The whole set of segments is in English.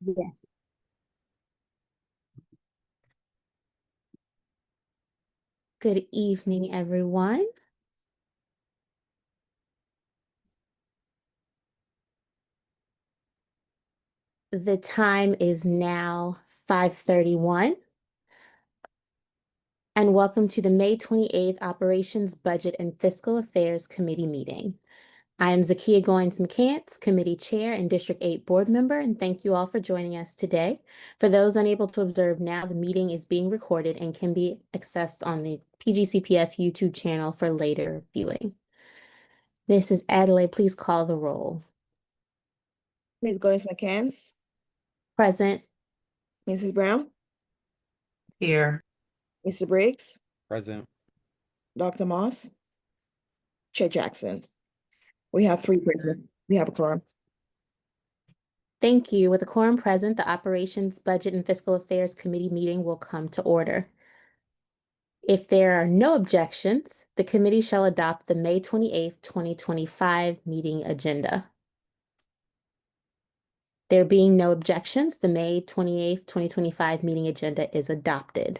Yes. Good evening, everyone. The time is now 5:31, and welcome to the May 28th Operations, Budget, and Fiscal Affairs Committee meeting. I am Zakia Goins-McCants, Committee Chair and District 8 Board Member, and thank you all for joining us today. For those unable to observe now, the meeting is being recorded and can be accessed on the PGCPS YouTube channel for later viewing. Mrs. Adelaide, please call the roll. Ms. Goins-McCants, Present. Mrs. Brown, Here. Mr. Briggs, Present. Dr. Moss, Chair Jackson. We have 3 present. We have a quorum. Thank you. With a quorum present, the Operations, Budget, and Fiscal Affairs Committee meeting will come to order. If there are no objections, the committee shall adopt the May 28th, 2025 meeting agenda. There being no objections, the May 28th, 2025 meeting agenda is adopted.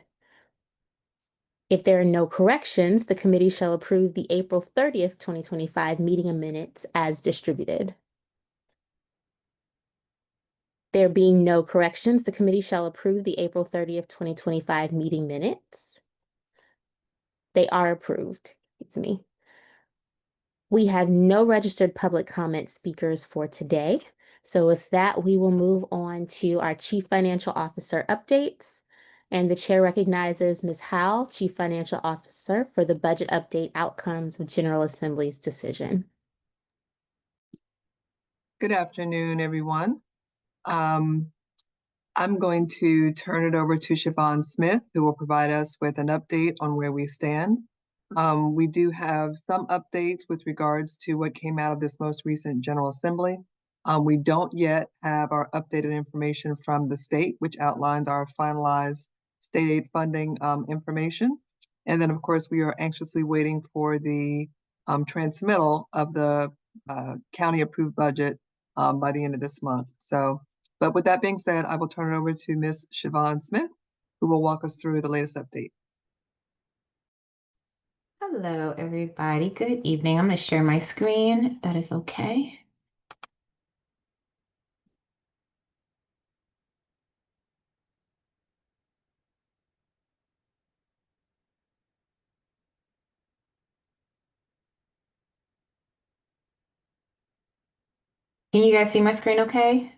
If there are no corrections, the committee shall approve the April 30th, 2025 meeting minutes as distributed. There being no corrections, the committee shall approve the April 30th, 2025 meeting minutes. They are approved. It's me. We have no registered public comment speakers for today. So with that, we will move on to our Chief Financial Officer updates. And the chair recognizes Ms. Howell, Chief Financial Officer, for the budget update outcomes of General Assembly's decision. Good afternoon, everyone. I'm going to turn it over to Siobhan Smith, who will provide us with an update on where we stand. We do have some updates with regards to what came out of this most recent General Assembly. We don't yet have our updated information from the state, which outlines our finalized state aid funding information. And then, of course, we are anxiously waiting for the transmittal of the county approved budget by the end of this month. But with that being said, I will turn it over to Ms. Siobhan Smith, who will walk us through the latest update. Hello, everybody. Good evening. I'm going to share my screen. That is okay. Can you guys see my screen okay?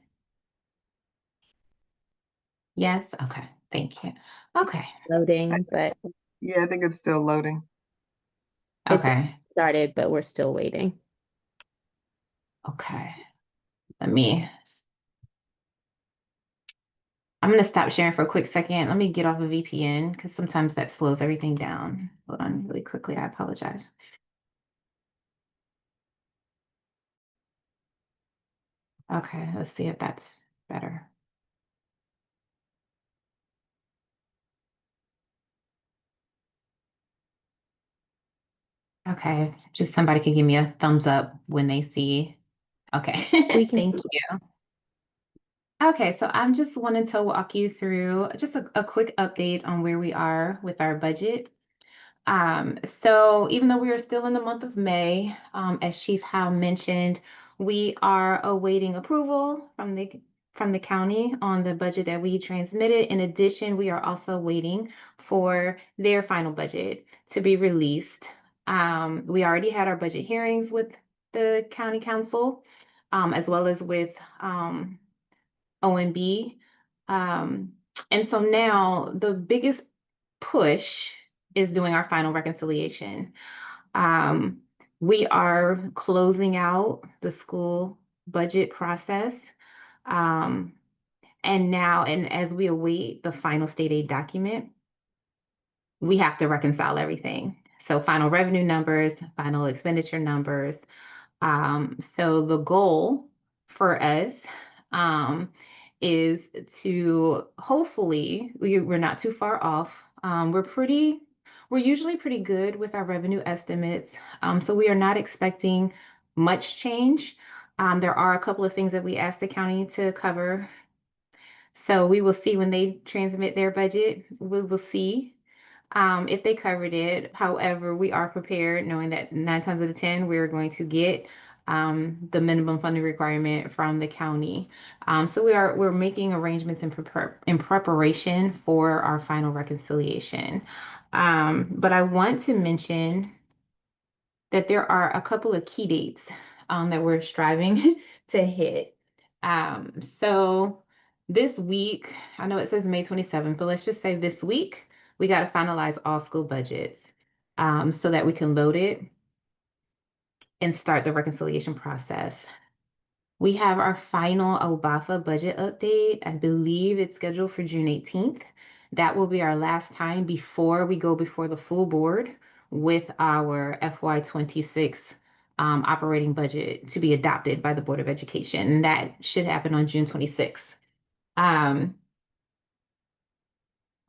Yes? Okay. Thank you. Okay. Loading, but Yeah, I think it's still loading. it's Okay. started, but we're still waiting. Okay. I'm going to stop sharing for a quick second. Let me get off a VPN because sometimes that slows everything down. Hold on really quickly. I apologize. Okay, let's see if that's better. Okay, just somebody could give me a thumbs up when they see. Okay, We can thank you. Okay, so I'm just wanting to walk you through just a quick update on where we are with our budget. So even though we are still in the month of May, as Chief Howe mentioned, we are awaiting approval from the county on the budget that we transmitted. In addition, we are also waiting for their final budget to be released. We already had our budget hearings with the county council, as well as with OMB. And so now the biggest push is doing our final reconciliation. We are closing out the school budget process. And as we await the final state aid document, we have to reconcile everything. So final revenue numbers, final expenditure numbers. So the goal for us is to hopefully, we're not too far off. We're usually pretty good with our revenue estimates. So we are not expecting much change. There are a couple of things that we asked the county to cover. So we will see when they transmit their budget, we will see if they covered it. However, we are prepared knowing that 9 times out of 10, we're going to get the minimum funding requirement from the county. So we're making arrangements in preparation for our final reconciliation. But I want to mention that there are a couple of key dates that we're striving to hit. So this week, I know it says May 27th, but let's just say this week, we got to finalize all school budgets so that we can load it and start the reconciliation process. We have our final OBAFA budget update. I believe it's scheduled for June 18th. That will be our last time before we go before the full board with our FY26 operating budget to be adopted by the Board of Education. And that should happen on June 26th.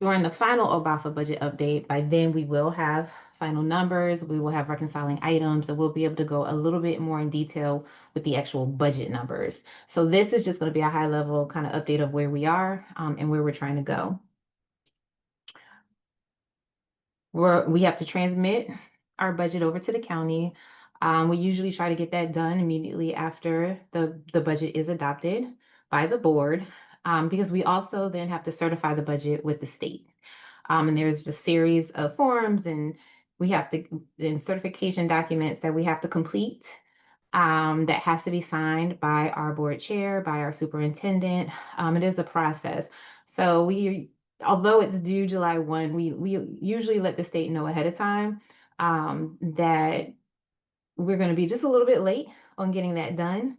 During the final OBAFA budget update, by then we will have final numbers, we will have reconciling items, and we'll be able to go a little bit more in detail with the actual budget numbers. So this is just going to be a high level kind of update of where we are and where we're trying to go. We have to transmit our budget over to the county. We usually try to get that done immediately after the budget is adopted by the board because we also then have to certify the budget with the state. And there's a series of forms and certification documents that we have to complete that has to be signed by our board chair, by our superintendent. It is a process. So although it's due July 1, we usually let the state know ahead of time that we're going to be just a little bit late on getting that done.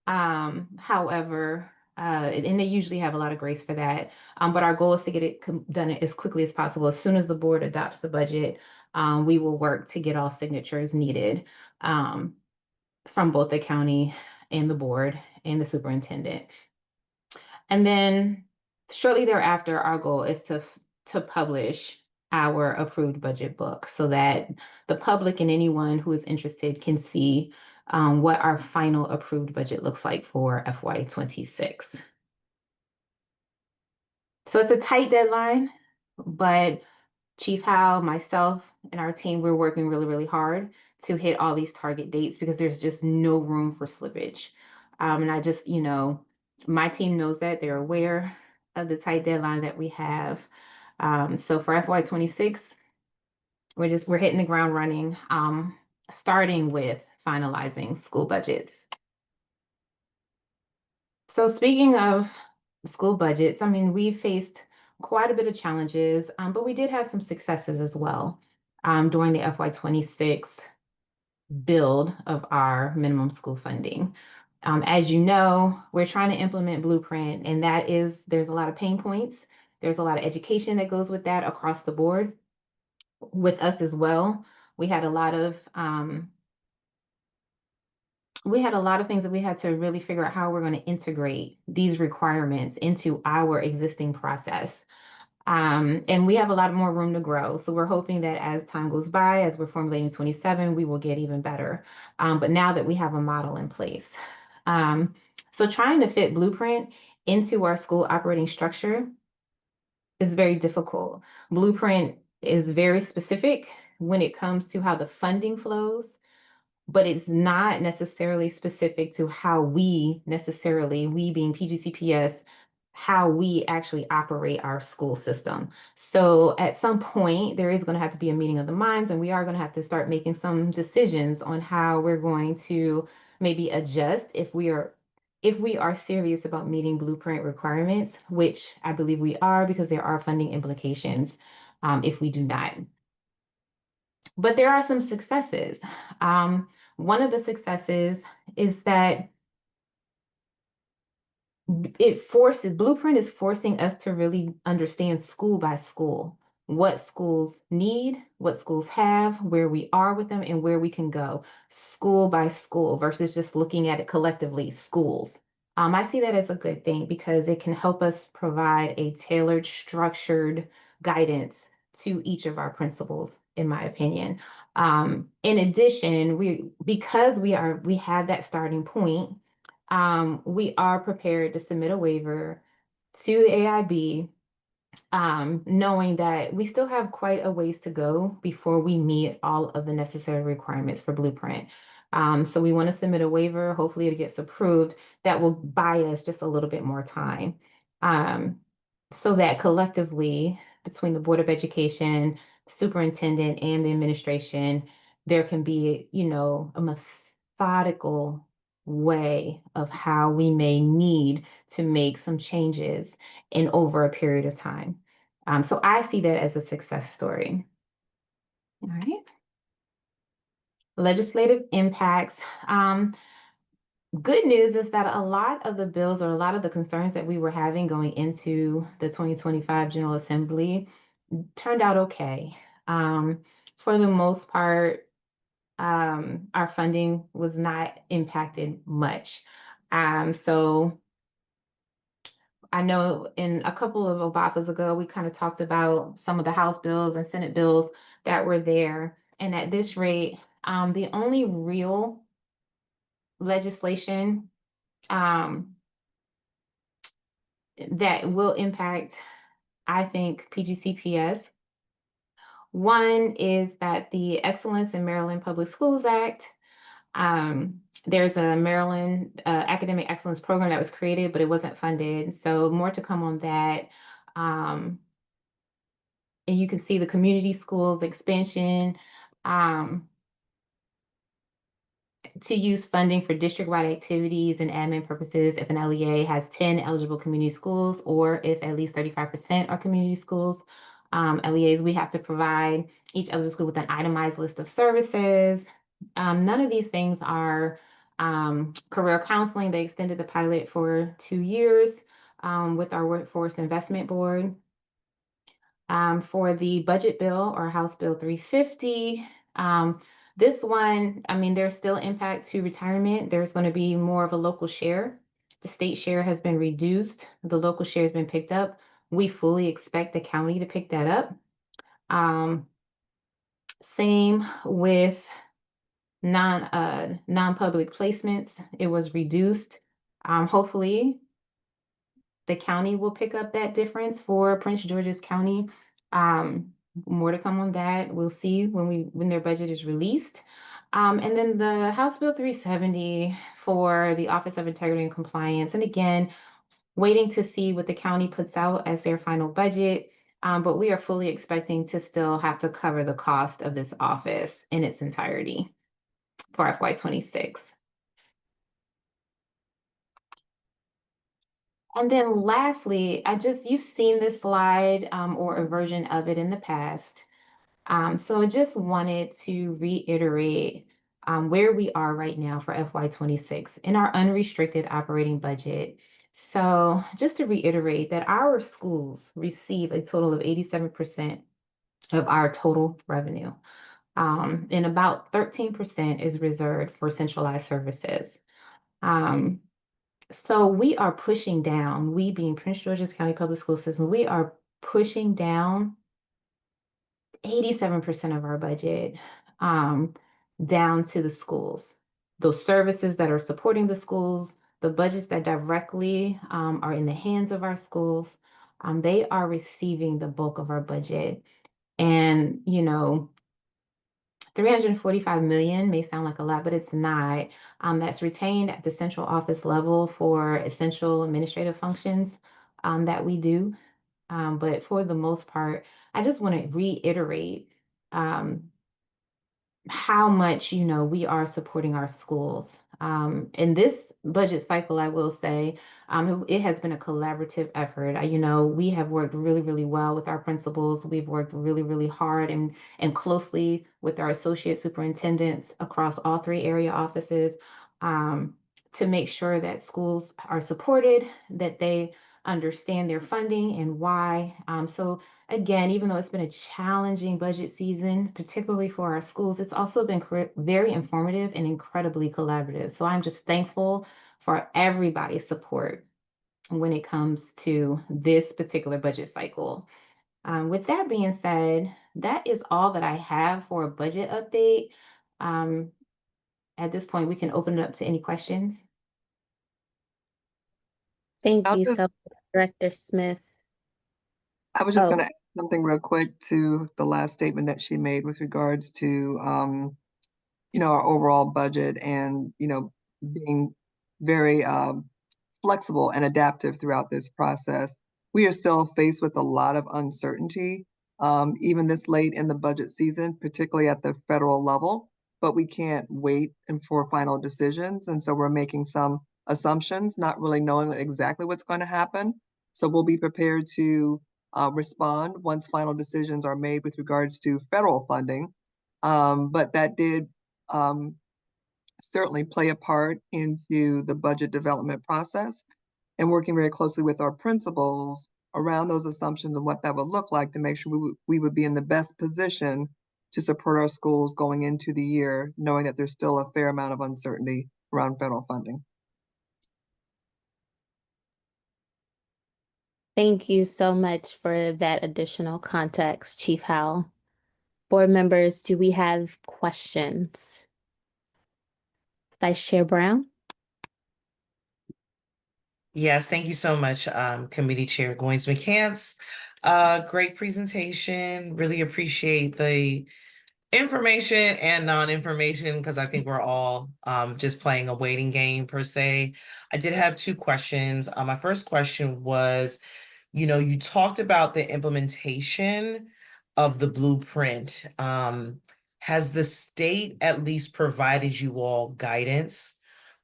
However, and they usually have a lot of grace for that. But our goal is to get it done as quickly as possible. As soon as the board adopts the budget, we will work to get all signatures needed from both the county and the board and the superintendent. And then shortly thereafter, our goal is to publish our approved budget book so that the public and anyone who is interested can see what our final approved budget looks like for FY26. So it's a tight deadline, but Chief Howe, myself, and our team, we're working really, really hard to hit all these target dates because there's just no room for slippage. And I just, my team knows that. They're aware of the tight deadline that we have. So for FY26, we're hitting the ground running, starting with finalizing school budgets. So speaking of school budgets, I mean, we faced quite a bit of challenges, but we did have some successes as well during the FY26 build of our minimum school funding. As you know, we're trying to implement Blueprint, and there's a lot of pain points. There's a lot of education that goes with that across the board. With us as well, we had a lot of things that we had to really figure out how we're going to integrate these requirements into our existing process. And we have a lot more room to grow. So we're hoping that as time goes by, as we're formulating 27, we will get even better. But now that we have a model in place. So trying to fit Blueprint into our school operating structure is very difficult. Blueprint is very specific when it comes to how the funding flows, but it's not necessarily specific to how we being PGCPS, how we actually operate our school system. So at some point, there is going to have to be a meeting of the minds, and we are going to have to start making some decisions on how we're going to maybe adjust if we are serious about meeting Blueprint requirements, which I believe we are because there are funding implications if we do not. But there are some successes. One of the successes is that Blueprint is forcing us to really understand school by school, what schools need, what schools have, where we are with them, and where we can go, school by school, versus just looking at it collectively, schools. I see that as a good thing because it can help us provide a tailored, structured guidance to each of our principals, in my opinion. In addition, because we have that starting point, we are prepared to submit a waiver to the AIB, knowing that we still have quite a ways to go before we meet all of the necessary requirements for Blueprint. So we want to submit a waiver. Hopefully it gets approved. That will buy us just a little bit more time. So that collectively, between the Board of Education, superintendent, and the administration, there can be, a methodical way of how we may need to make some changes in over a period of time. So I see that as a success story. All right. Legislative impacts. Good news is that a lot of the bills or a lot of the concerns that we were having going into the 2025 General Assembly turned out okay. For the most part, our funding was not impacted much. So I know in a couple of OBAPAs ago, we kind of talked about some of the House bills and Senate bills that were there. And at this rate, the only real legislation that will impact, I think, PGCPS. One is that the Excellence in Maryland Public Schools Act, there's a Maryland Academic Excellence Program that was created, but it wasn't funded. So more to come on that. And you can see the community schools expansion, to use funding for district-wide activities and admin purposes if an LEA has 10 eligible community schools, or if at least 35% are community schools. LEAs, we have to provide each eligible school with an itemized list of services. None of these things are career counseling. They extended the pilot for 2 years with our Workforce Investment Board. For the budget bill, or House Bill 350, this one, I mean, there's still impact to retirement. There's going to be more of a local share. The state share has been reduced. The local share has been picked up. We fully expect the county to pick that up. Same with non-public placements. It was reduced. Hopefully, the county will pick up that difference for Prince George's County. More to come on that. We'll see when their budget is released. And then the House Bill 370 for the Office of Integrity and Compliance. And again, waiting to see what the county puts out as their final budget. But we are fully expecting to still have to cover the cost of this office in its entirety for FY26. And then lastly, you've seen this slide or a version of it in the past. So I just wanted to reiterate where we are right now for FY26 in our unrestricted operating budget. So just to reiterate that our schools receive a total of 87% of our total revenue. And about 13% is reserved for centralized services. So we are pushing down, we being Prince George's County Public School System, we are pushing down 87% of our budget down to the schools. Those services that are supporting the schools, the budgets that directly are in the hands of our schools, they are receiving the bulk of our budget. And, 345 million may sound like a lot, but it's not. That's retained at the central office level for essential administrative functions that we do. But for the most part, I just want to reiterate how much, we are supporting our schools. In this budget cycle, I will say, it has been a collaborative effort. We have worked really, really well with our principals. We've worked really, really hard and closely with our associate superintendents across all 3 area offices to make sure that schools are supported, that they understand their funding and why. So again, even though it's been a challenging budget season, particularly for our schools, it's also been very informative and incredibly collaborative. So I'm just thankful for everybody's support when it comes to this particular budget cycle. With that being said, that is all that I have for a budget update. At this point, we can open it up to any questions. Thank I'll you just- so much, Director Smith. I was just Oh, going to add something real quick to the last statement that she made with regards to, our overall budget and, being very flexible and adaptive throughout this process. We are still faced with a lot of uncertainty, even this late in the budget season, particularly at the federal level, but we can't wait for final decisions. And so we're making some assumptions, not really knowing exactly what's going to happen. So we'll be prepared to respond once final decisions are made with regards to federal funding. But that did certainly play a part into the budget development process, and working very closely with our principals around those assumptions and what that would look like to make sure we would be in the best position to support our schools going into the year, knowing that there's still a fair amount of uncertainty around federal funding. thank you so much for that additional context, Chief Howell. Board members, do we have questions? Vice Chair Brown? Yes, thank you so much, Committee Chair Goins McCants. Great presentation. Really appreciate the information and non-information because I think we're all just playing a waiting game per se. I did have two questions. My first question was, you talked about the implementation of the blueprint. Has the state at least provided you all guidance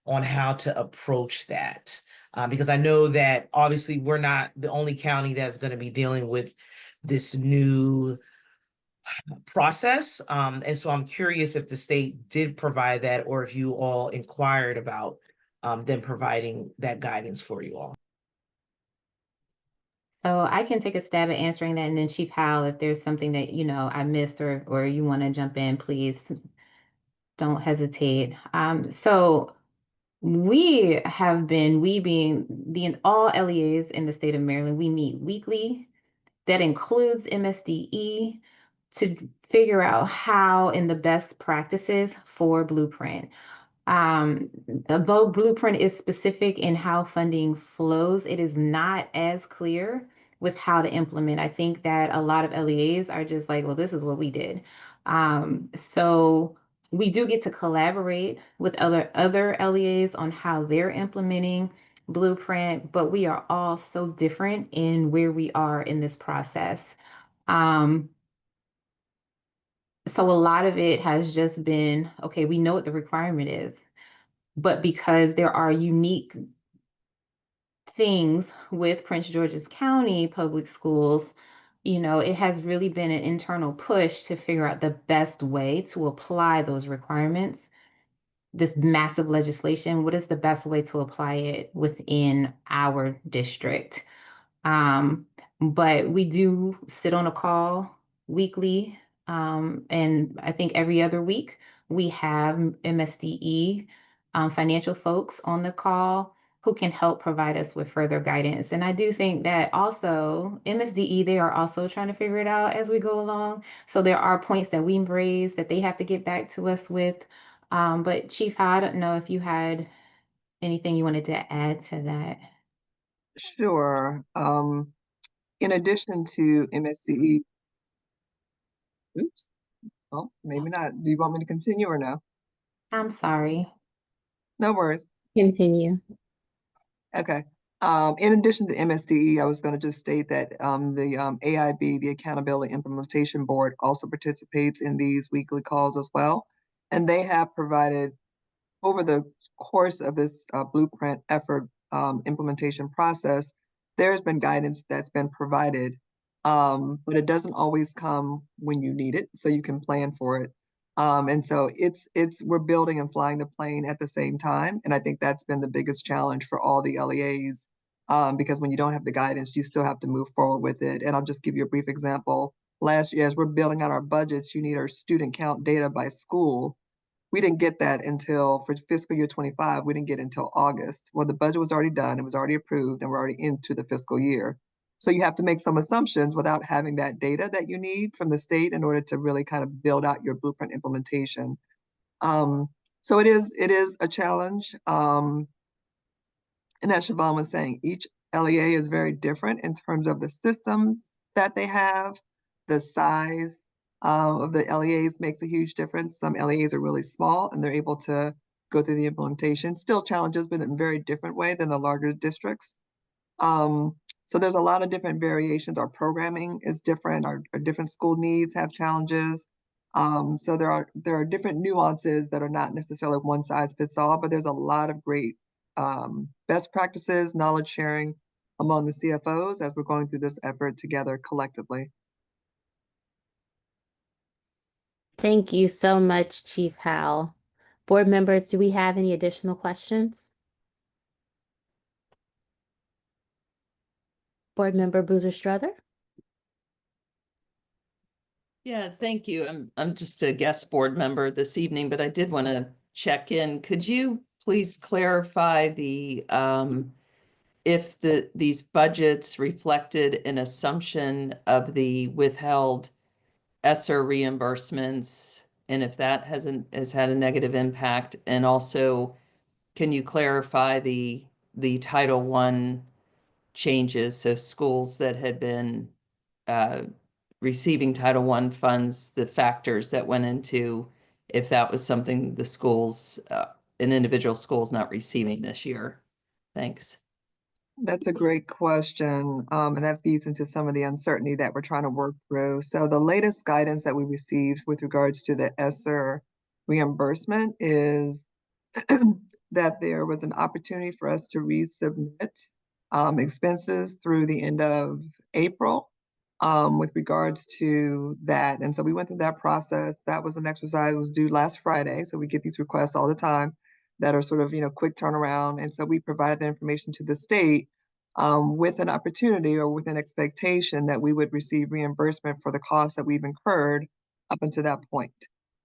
on how to approach that? Because I know that obviously we're not the only county that's going to be dealing with this new process. And so I'm curious if the state did provide that or if you all inquired about them providing that guidance for you all. So I can take a stab at answering that, and then Chief Howell, if there's something that I missed or you want to jump in, please don't hesitate. So we being all LEAs in the state of Maryland, we meet weekly. That includes MSDE to figure out how and the best practices for Blueprint. Though Blueprint is specific in how funding flows, it is not as clear with how to implement. I think that a lot of LEAs are just like, well, this is what we did. So we do get to collaborate with other LEAs on how they're implementing Blueprint, but we are all so different in where we are in this process. So a lot of it has just been, okay, we know what the requirement is, but because there are unique things with Prince George's County public schools, it has really been an internal push to figure out the best way to apply those requirements. This massive legislation, what is the best way to apply it within our district? But we do sit on a call weekly, and I think every other week we have MSDE financial folks on the call who can help provide us with further guidance. And I do think that also MSDE, they are also trying to figure it out as we go along. So there are points that we raise that they have to get back to us with. But Chief, I don't know if you had anything you wanted to add to that. Sure. In addition to MSCE, oops, well, maybe not. Do you want me to continue or no? I'm sorry. No worries. Continue. Okay. In addition to MSDE, I was going to just state that the AIB, the Accountability Implementation Board, also participates in these weekly calls as well. And they have provided, over the course of this blueprint effort implementation process, there's been guidance that's been provided, but it doesn't always come when you need it, so you can plan for it. And so we're building and flying the plane at the same time. And I think that's been the biggest challenge for all the LEAs, because when you don't have the guidance, you still have to move forward with it. And I'll just give you a brief example. Last year, as we're building out our budgets, you need our student count data by school. We didn't get that until, for fiscal year 25, we didn't get until August. Well, the budget was already done, it was already approved, and we're already into the fiscal year. So you have to make some assumptions without having that data that you need from the state in order to really kind of build out your blueprint implementation. So it is a challenge. And as Siobhan was saying, each LEA is very different in terms of the systems that they have, the size of the LEAs makes a huge difference. Some LEAs are really small and they're able to go through the implementation. Still challenges, but in a very different way than the larger districts. So there's a lot of different variations. Our programming is different. Our different school needs have challenges. So there are different nuances that are not necessarily one size fits all, but there's a lot of great best practices, knowledge sharing among the CFOs as we're going through this effort together collectively. Thank you so much, Chief Howell. Board members, do we have any additional questions? Board Member Boozer Strother? Yeah, thank you. I'm just a guest board member this evening, but I did want to check in. Could you please clarify if these budgets reflected an assumption of the withheld ESSER reimbursements, and if that has had a negative impact? And also, can you clarify the Title I changes? So schools that had been receiving Title I funds, the factors that went into if that was something the schools, an individual school is not receiving this year. Thanks. That's a great question. And that feeds into some of the uncertainty that we're trying to work through. So the latest guidance that we received with regards to the ESSER reimbursement is that there was an opportunity for us to resubmit expenses through the end of April with regards to that. And so we went through that process. That was an exercise, was due last Friday. So we get these requests all the time that are sort of, quick turnaround. And so we provided the information to the state with an opportunity or with an expectation that we would receive reimbursement for the costs that we've incurred up until that point.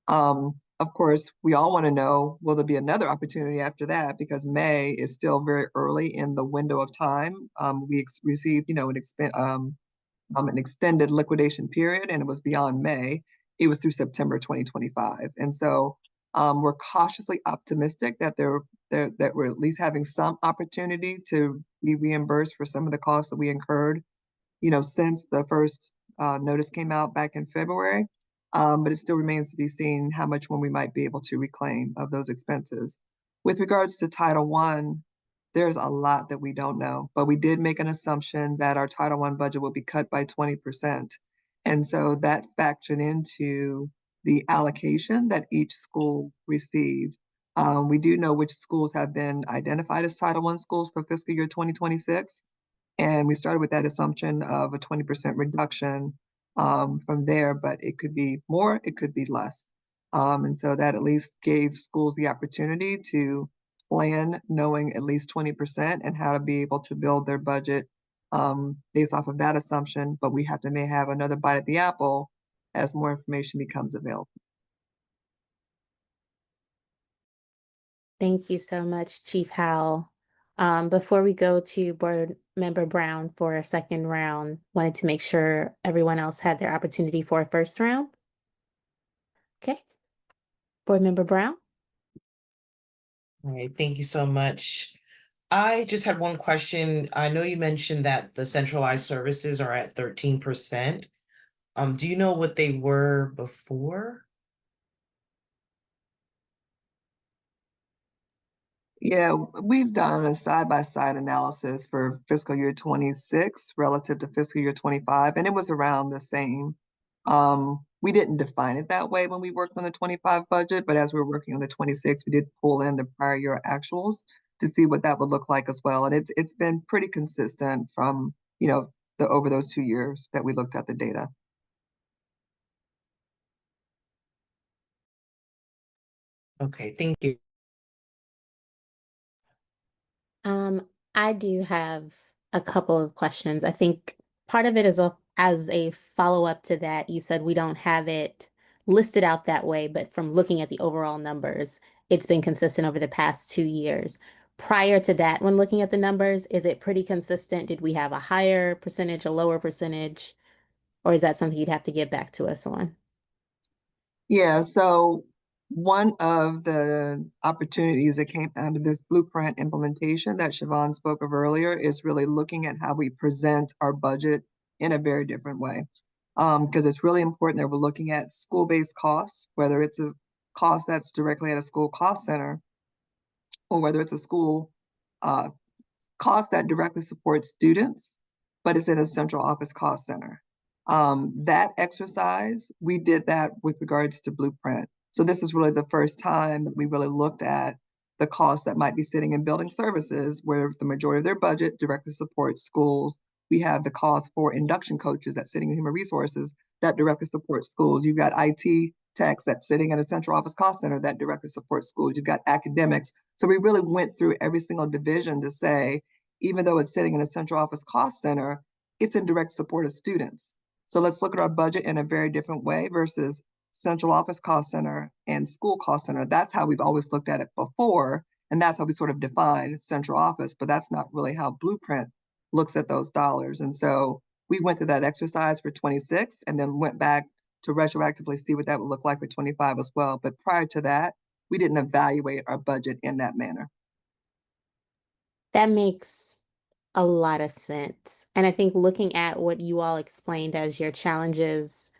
Of course, we all want to know, will there be another opportunity after that? Because May is still very early in the window of time. We received, an extended liquidation period, and it was beyond May. It was through September 2025. And so we're cautiously optimistic that that we're at least having some opportunity to be reimbursed for some of the costs that we incurred, since the first notice came out back in February. But it still remains to be seen how much one we might be able to reclaim of those expenses. With regards to Title I, there's a lot that we don't know, but we did make an assumption that our Title I budget will be cut by 20%. And so that factored into the allocation that each school received. We do know which schools have been identified as Title I schools for fiscal year 2026. And we started with that assumption of a 20% reduction from there, but it could be more, it could be less. And so that at least gave schools the opportunity to plan knowing at least 20% and how to be able to build their budget based off of that assumption. But we may have another bite at the apple as more information becomes available. Thank you so much, Chief Howell. Before we go to Board Member Brown for a second round, wanted to make sure everyone else had their opportunity for a first round. Okay. Board Member Brown? All right, thank you so much. I just had one question. I know you mentioned that the centralized services are at 13%. Do you know what they were before? Yeah, we've done a side-by-side analysis for fiscal year 26 relative to fiscal year 25, and it was around the same. We didn't define it that way when we worked on the 25 budget, but as we were working on the 26, we did pull in the prior year actuals to see what that would look like as well. And it's been pretty consistent from, over those 2 years that we looked at the data. Okay, thank you. I do have a couple of questions. I think part of it is as a follow-up to that, you said we don't have it listed out that way, but from looking at the overall numbers, it's been consistent over the past 2 years. Prior to that, when looking at the numbers, is it pretty consistent? Did we have a higher percentage, a lower percentage? Or is that something you'd have to get back to us on? Yeah, so One of the opportunities that came out of this blueprint implementation that Siobhan spoke of earlier is really looking at how we present our budget in a very different way. Because it's really important that we're looking at school-based costs, whether it's a cost that's directly at a school cost center, or whether it's a school uh, cost that directly supports students, but it's in a central office cost center. That exercise, we did that with regards to Blueprint. So this is really the first time that we really looked at the costs that might be sitting in building services, where the majority of their budget directly supports schools. We have the cost for induction coaches that's sitting in human resources that directly supports schools. You've got IT techs that's sitting in a central office cost center that directly supports schools. You've got academics. So we really went through every single division to say, even though it's sitting in a central office cost center, it's in direct support of students. So let's look at our budget in a very different way versus central office cost center and school cost center. That's how we've always looked at it before. And that's how we sort of define central office, but that's not really how Blueprint looks at those dollars. And so we went through that exercise for 26 and then went back to retroactively see what that would look like for 25 as well. But prior to that, we didn't evaluate our budget in that manner. That makes a lot of sense. And I think looking at what you all explained as your challenges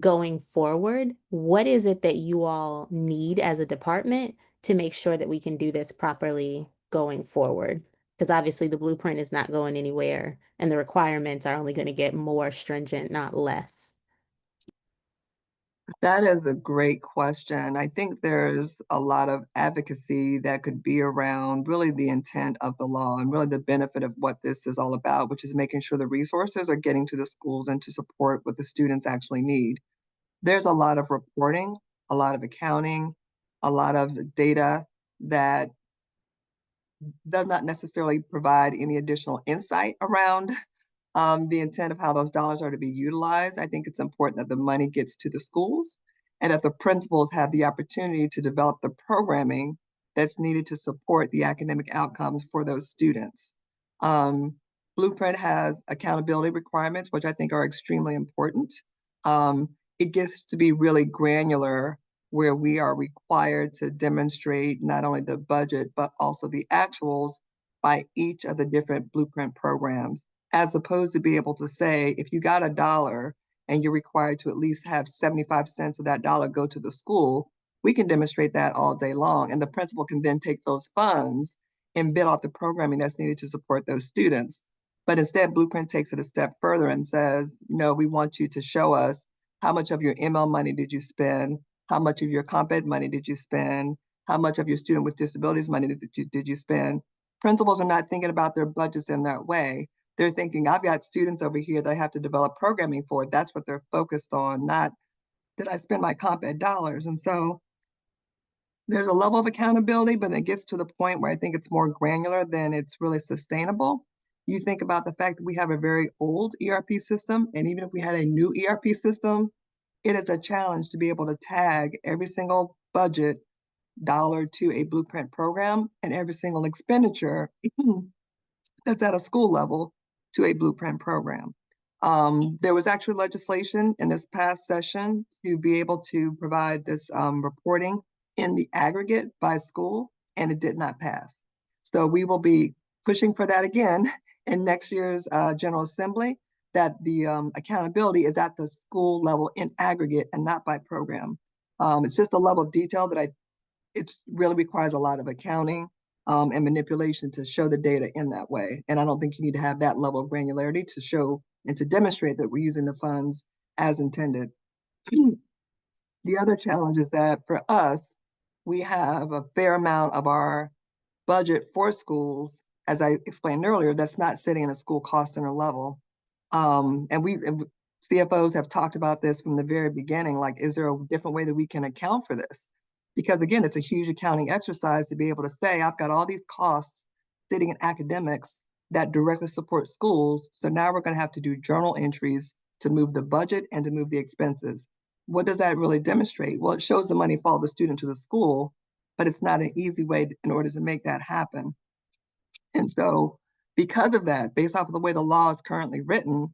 going forward, what is it that you all need as a department to make sure that we can do this properly going forward? Because obviously the blueprint is not going anywhere and the requirements are only going to get more stringent, not less. That is a great question. I think there's a lot of advocacy that could be around really the intent of the law and really the benefit of what this is all about, which is making sure the resources are getting to the schools and to support what the students actually need. There's a lot of reporting, a lot of accounting, a lot of data that does not necessarily provide any additional insight around the intent of how those dollars are to be utilized. I think it's important that the money gets to the schools and that the principals have the opportunity to develop the programming that's needed to support the academic outcomes for those students. Blueprint has accountability requirements, which I think are extremely important. It gets to be really granular where we are required to demonstrate not only the budget, but also the actuals by each of the different Blueprint programs, as opposed to be able to say, if you got $1 and you're required to at least have 75 cents of that dollar go to the school, we can demonstrate that all day long. And the principal can then take those funds and bid off the programming that's needed to support those students. But instead, Blueprint takes it a step further and says, no, we want you to show us how much of your ML money did you spend? How much of your comp ed money did you spend? How much of your student with disabilities money did you spend? Principals are not thinking about their budgets in that way. They're thinking, I've got students over here that I have to develop programming for. That's what they're focused on, not did I spend my comp ed dollars. And so there's a level of accountability, but it gets to the point where I think it's more granular than it's really sustainable. You think about the fact that we have a very old ERP system, and even if we had a new ERP system, it is a challenge to be able to tag every single budget dollar to a Blueprint program and every single expenditure that's at a school level to a Blueprint program. There was actually legislation in this past session to be able to provide this reporting in the aggregate by school, and it did not pass. So we will be pushing for that again in next year's General Assembly, that the accountability is at the school level in aggregate and not by program. It's just a level of detail that it really requires a lot of accounting and manipulation to show the data in that way. And I don't think you need to have that level of granularity to show and to demonstrate that we're using the funds as intended. The other challenge is that for us, we have a fair amount of our budget for schools, as I explained earlier, that's not sitting in a school cost center level. And CFOs have talked about this from the very beginning, like, is there a different way that we can account for this? Because again, it's a huge accounting exercise to be able to say, I've got all these costs sitting in academics that directly support schools. So now we're going to have to do journal entries to move the budget and to move the expenses. What does that really demonstrate? Well, it shows the money follow the student to the school, but it's not an easy way in order to make that happen. And so because of that, based off of the way the law is currently written,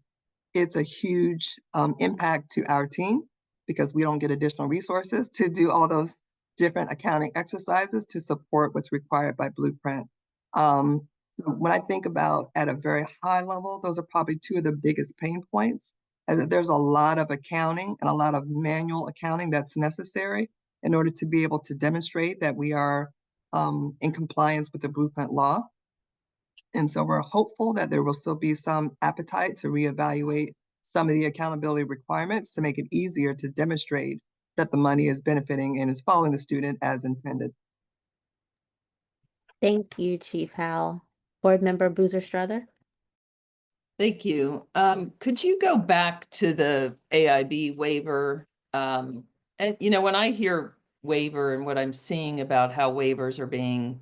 it's a huge impact to our team because we don't get additional resources to do all those different accounting exercises to support what's required by Blueprint. So when I think about at a very high level, those are probably two of the biggest pain points, as that there's a lot of accounting and a lot of manual accounting that's necessary in order to be able to demonstrate that we are in compliance with the Blueprint law. And so we're hopeful that there will still be some appetite to reevaluate some of the accountability requirements to make it easier to demonstrate that the money is benefiting and is following the student as intended. Thank you, Chief Howell. Board Member Boozer Strother? Thank you. Could you go back to the AIB waiver? And when I hear waiver and what I'm seeing about how waivers are being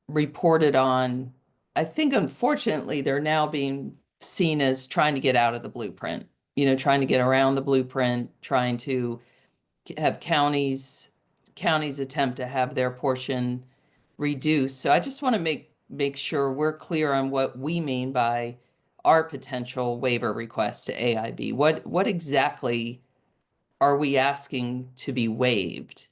reported on, I think unfortunately they're now being seen as trying to get out of the blueprint, trying to get around the blueprint, trying to have counties attempt to have their portion reduced. So I just want to make sure we're clear on what we mean by our potential waiver request to AIB. What exactly are we asking to be waived?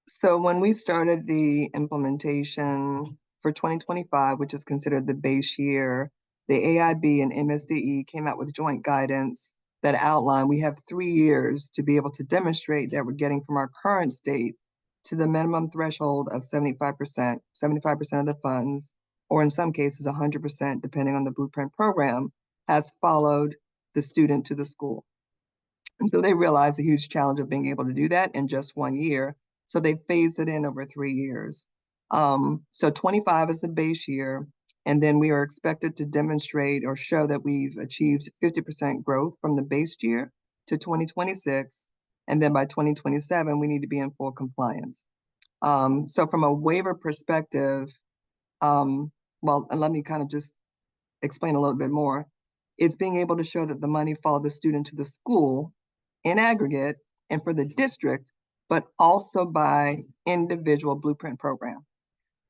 So when we started the implementation for 2025, which is considered the base year, the AIB and MSDE came out with joint guidance that outlined we have 3 years to be able to demonstrate that we're getting from our current state to the minimum threshold of 75%, 75% of the funds, or in some cases 100%, depending on the Blueprint program, has followed the student to the school. And so they realized the huge challenge of being able to do that in just 1 year. So they phased it in over 3 years. So 25 is the base year. And then we are expected to demonstrate or show that we've achieved 50% growth from the base year to 2026. And then by 2027, we need to be in full compliance. So from a waiver perspective, well, let me kind of just explain a little bit more. It's being able to show that the money followed the student to the school in aggregate and for the district, but also by individual Blueprint program.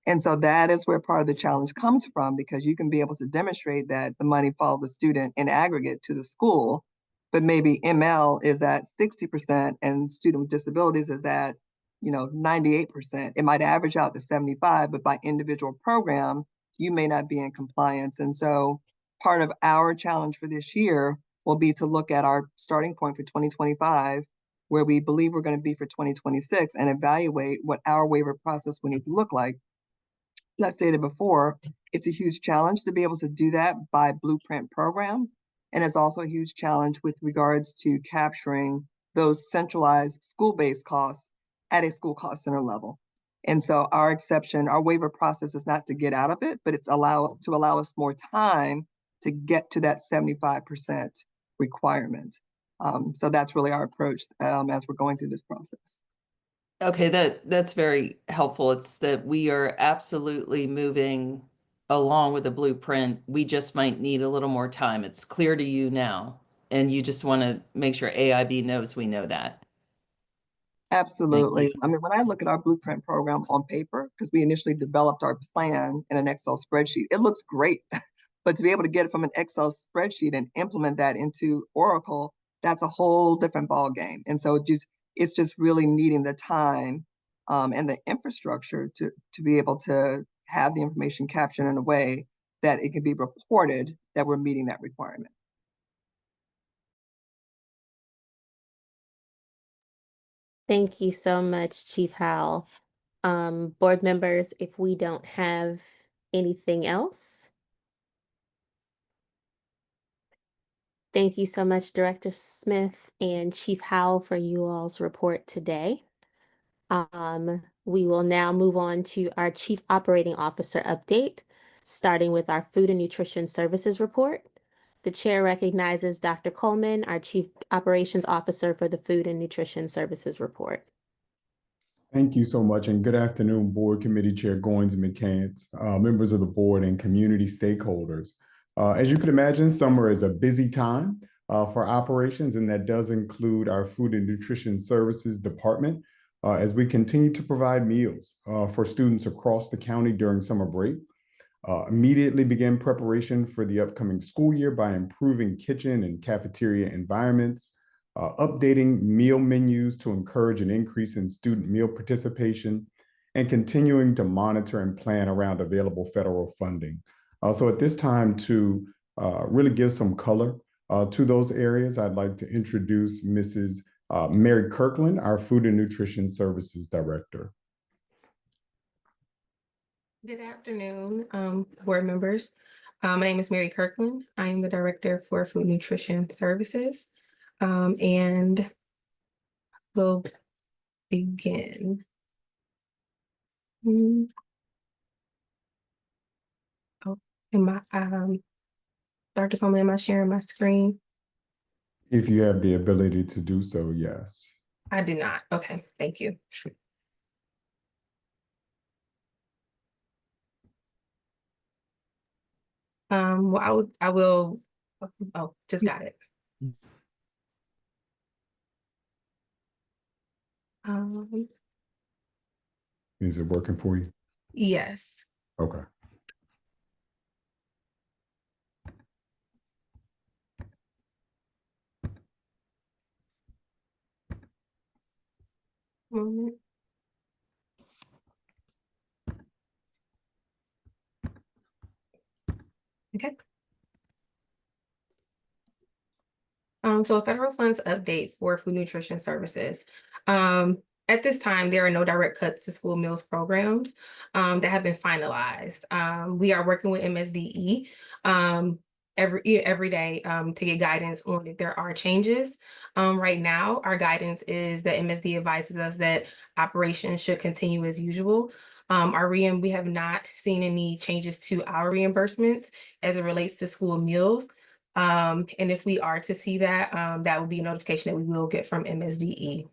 And so that is where part of the challenge comes from, because you can be able to demonstrate that the money followed the student in aggregate to the school, but maybe ML is at 60% and student with disabilities is at 98%. It might average out to 75, but by individual program, you may not be in compliance. And so part of our challenge for this year will be to look at our starting point for 2025, where we believe we're going to be for 2026, and evaluate what our waiver process will need to look like. As I stated before, it's a huge challenge to be able to do that by Blueprint program. And it's also a huge challenge with regards to capturing those centralized school-based costs at a school cost center level. And so our waiver process is not to get out of it, but it's to allow us more time to get to that 75% requirement. So that's really our approach as we're going through this process. Okay, that's very helpful. It's that we are absolutely moving along with the blueprint. We just might need a little more time. It's clear to you now, and you just want to make sure AIB knows we know that. Absolutely. I mean, when I look at our Blueprint program on paper, because we initially developed our plan in an Excel spreadsheet, it looks great. But to be able to get it from an Excel spreadsheet and implement that into Oracle, that's a whole different ball game. And so it's just really needing the time and the infrastructure to be able to have the information captured in a way that it can be reported that we're meeting that requirement. Thank you so much, Chief Howell. Board members, if we don't have anything else. Thank you so much, Director Smith and Chief Howell, for you all's report today. We will now move on to our Chief Operating Officer update, starting with our Food and Nutrition Services report. The chair recognizes Dr. Coleman, our Chief Operations Officer for the Food and Nutrition Services report. Thank you so much, and good afternoon, Board Committee Chair Goins and McCants, members of the board, and community stakeholders. As you can imagine, summer is a busy time for operations, and that does include our Food and Nutrition Services Department as we continue to provide meals for students across the county during summer break. Immediately begin preparation for the upcoming school year by improving kitchen and cafeteria environments, updating meal menus to encourage an increase in student meal participation, and continuing to monitor and plan around available federal funding. So at this time, to really give some color to those areas, I'd like to introduce Mrs. Mary Kirkland, our Food and Nutrition Services Director. Good afternoon, board members. My name is Mary Kirkland. I am the Director for Food Nutrition Services. And we'll begin. Oh, Dr. Coleman, am I sharing my screen? If you have the ability to do so, yes. I do not. Okay, thank you. Well, I will, oh, just got it. Is it working for you? Yes. Okay. Moment. Okay. So a federal funds update for food nutrition services. At this time, there are no direct cuts to school meals programs that have been finalized. We are working with MSDE every day to get guidance on if there are changes. Right now, our guidance is that MSD advises us that operations should continue as usual. We have not seen any changes to our reimbursements as it relates to school meals. And if we are to see that, that will be a notification that we will get from MSDE.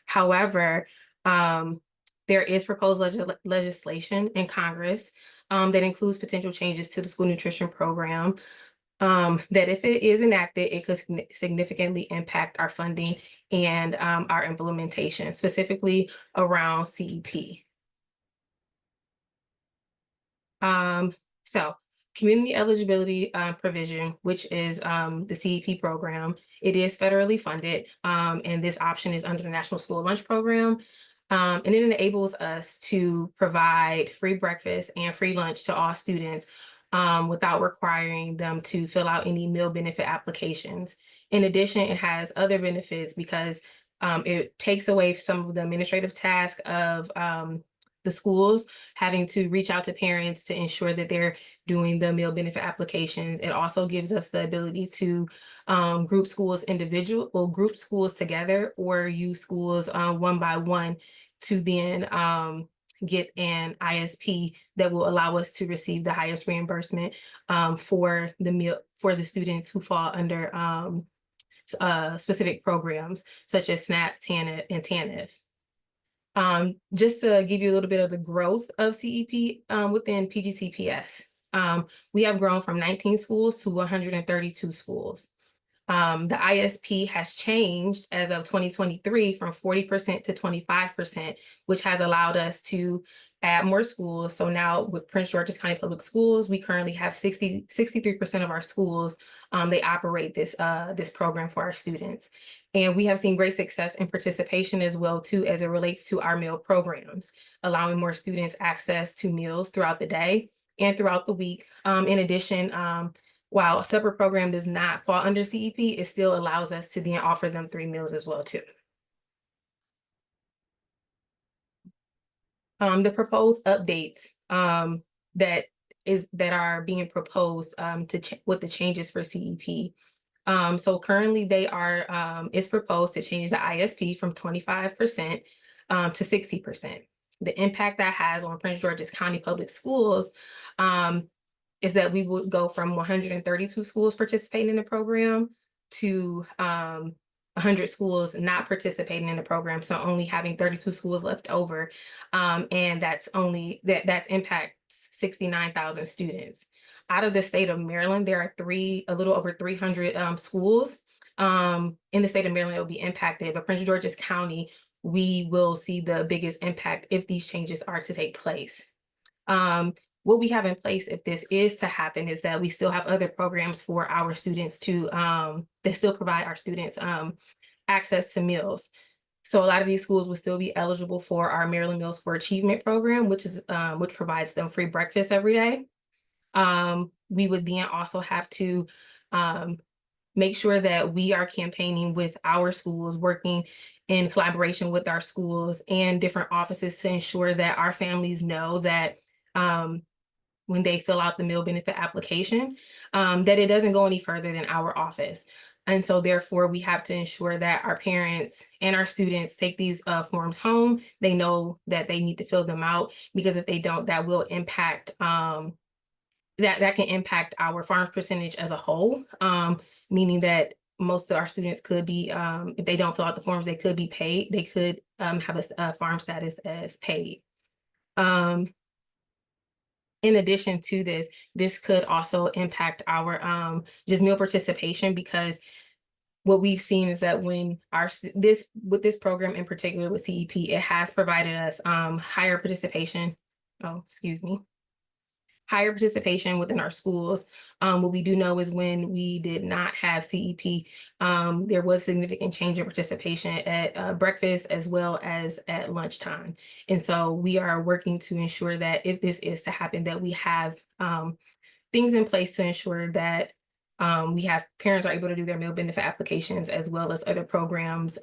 However, there is proposed legislation in Congress that includes potential changes to the school nutrition program that if it is enacted, it could significantly impact our funding and our implementation, specifically around CEP. So community eligibility provision, which is the CEP program, it is federally funded, and this option is under the National School Lunch Program. And it enables us to provide free breakfast and free lunch to all students without requiring them to fill out any meal benefit applications. In addition, it has other benefits because it takes away some of the administrative tasks of the schools having to reach out to parents to ensure that they're doing the meal benefit applications. It also gives us the ability to group schools group schools together or use schools one by one to then get an ISP that will allow us to receive the highest reimbursement for the students who fall under specific programs such as SNAP, TANF, and TANF. Just to give you a little bit of the growth of CEP within PGCPS. We have grown from 19 schools to 132 schools. The ISP has changed as of 2023 from 40% to 25%, which has allowed us to add more schools. So now with Prince George's County Public Schools, we currently have 63% of our schools, they operate this program for our students. And we have seen great success in participation as well too, as it relates to our meal programs, allowing more students access to meals throughout the day and throughout the week. In addition, while a separate program does not fall under CEP, it still allows us to then offer them 3 meals as well too. The proposed updates that are being proposed with the changes for CEP. So currently it's proposed to change the ISP from 25% to 60%. The impact that has on Prince George's County Public Schools is that we would go from 132 schools participating in the program to 100 schools not participating in the program, so only having 32 schools left over, and that impacts 69,000 students. Out of the state of Maryland, there are a little over 300 schools in the state of Maryland that will be impacted, but Prince George's County, we will see the biggest impact if these changes are to take place. what we have in place if this is to happen is that we still have other programs for our students to that still provide our students access to meals. So a lot of these schools will still be eligible for our Maryland Meals for Achievement program, which provides them free breakfast every day. We would then also have to make sure that we are campaigning with our schools, working in collaboration with our schools and different offices to ensure that our families know that when they fill out the meal benefit application, that it doesn't go any further than our office. And so therefore, we have to ensure that our parents and our students take these forms home. They know that they need to fill them out, because if they don't, that will impact that can impact our farms percentage as a whole, meaning that most of our students could be, if they don't fill out the forms, they could be paid. They could have a farm status as paid. In addition to this, this could also impact our just meal participation, because what we've seen is that when with this program in particular with CEP, it has provided us higher participation. Oh, excuse me. Higher participation within our schools. What we do know is when we did not have CEP, there was significant change in participation at breakfast as well as at lunchtime. And so we are working to ensure that if this is to happen, that we have things in place to ensure that we have parents are able to do their meal benefit applications, as well as other programs,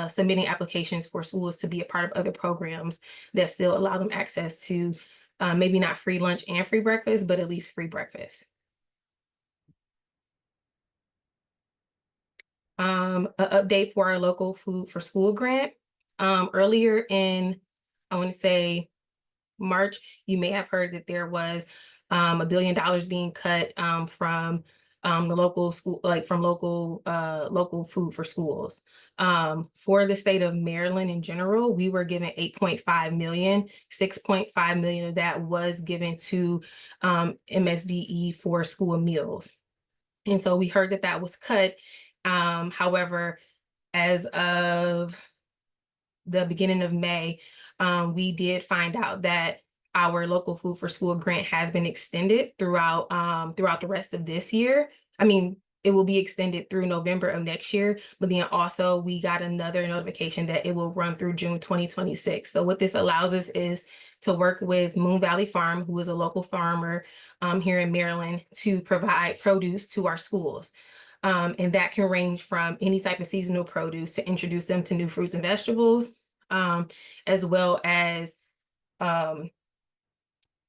submitting applications for schools to be a part of other programs that still allow them access to maybe not free lunch and free breakfast, but at least free breakfast. An update for our local food for school grant. Earlier in, I want to say March, you may have heard that there was $1 billion being cut from the local school, like from local food for schools. For the state of Maryland in general, we were given 8.5 million. 6.5 million of that was given to MSDE for school meals. And so we heard that that was cut. However, as of the beginning of May, we did find out that our local food for school grant has been extended throughout the rest of this year. I mean, it will be extended through November of next year, but then also we got another notification that it will run through June 2026. So what this allows us is to work with Moon Valley Farm, who is a local farmer here in Maryland, to provide produce to our schools. And that can range from any type of seasonal produce to introduce them to new fruits and vegetables, as well as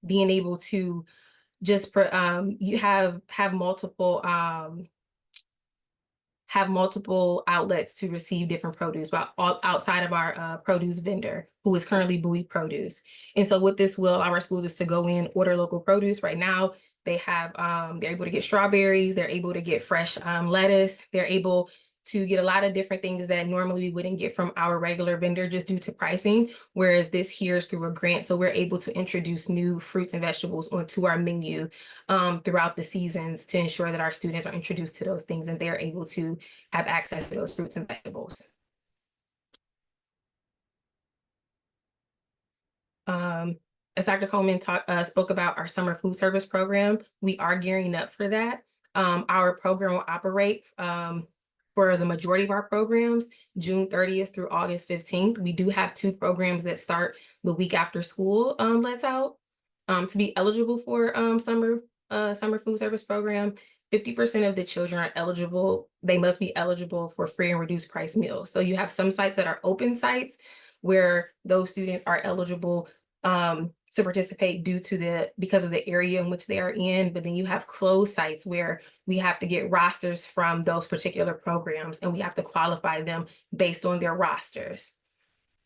being able to just you have multiple outlets to receive different produce, but outside of our produce vendor, who is currently Bowie Produce. And so what this will allow our schools is to go in, order local produce. Right now, they have they're able to get strawberries, they're able to get fresh lettuce, they're able to get a lot of different things that normally we wouldn't get from our regular vendor just due to pricing, whereas this here is through a grant. So we're able to introduce new fruits and vegetables onto our menu throughout the seasons to ensure that our students are introduced to those things and they're able to have access to those fruits and vegetables. As Dr. Coleman spoke about our summer food service program, we are gearing up for that. Our program will operate for the majority of our programs, June 30th through August 15th. We do have 2 programs that start the week after school lets out. To be eligible for summer food service program, 50% of the children are eligible. They must be eligible for free and reduced price meals. So you have some sites that are open sites where those students are eligible to participate because of the area in which they are in, but then you have closed sites where we have to get rosters from those particular programs and we have to qualify them based on their rosters.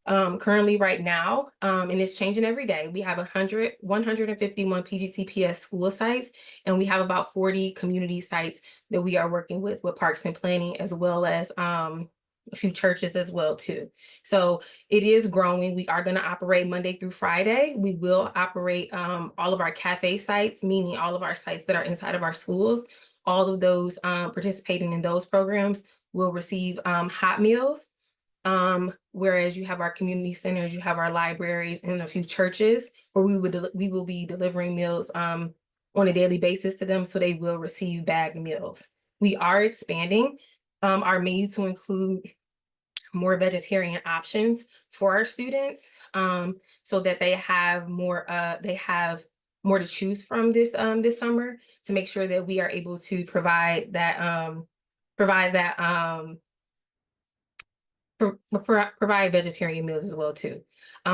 Currently right now, and it's changing every day, we have 151 PGCPS school sites, and we have about 40 community sites that we are working with Parks and Planning, as well as a few churches as well too. So it is growing. We are going to operate Monday through Friday. We will operate all of our cafe sites, meaning all of our sites that are inside of our schools. All of those participating in those programs will receive hot meals. Whereas you have our community centers, you have our libraries and a few churches where we will be delivering meals on a daily basis to them, so they will receive bagged meals. We are expanding our menu to include more vegetarian options for our students, so that they have more to choose from this summer, to make sure that we are able to provide vegetarian meals as well too.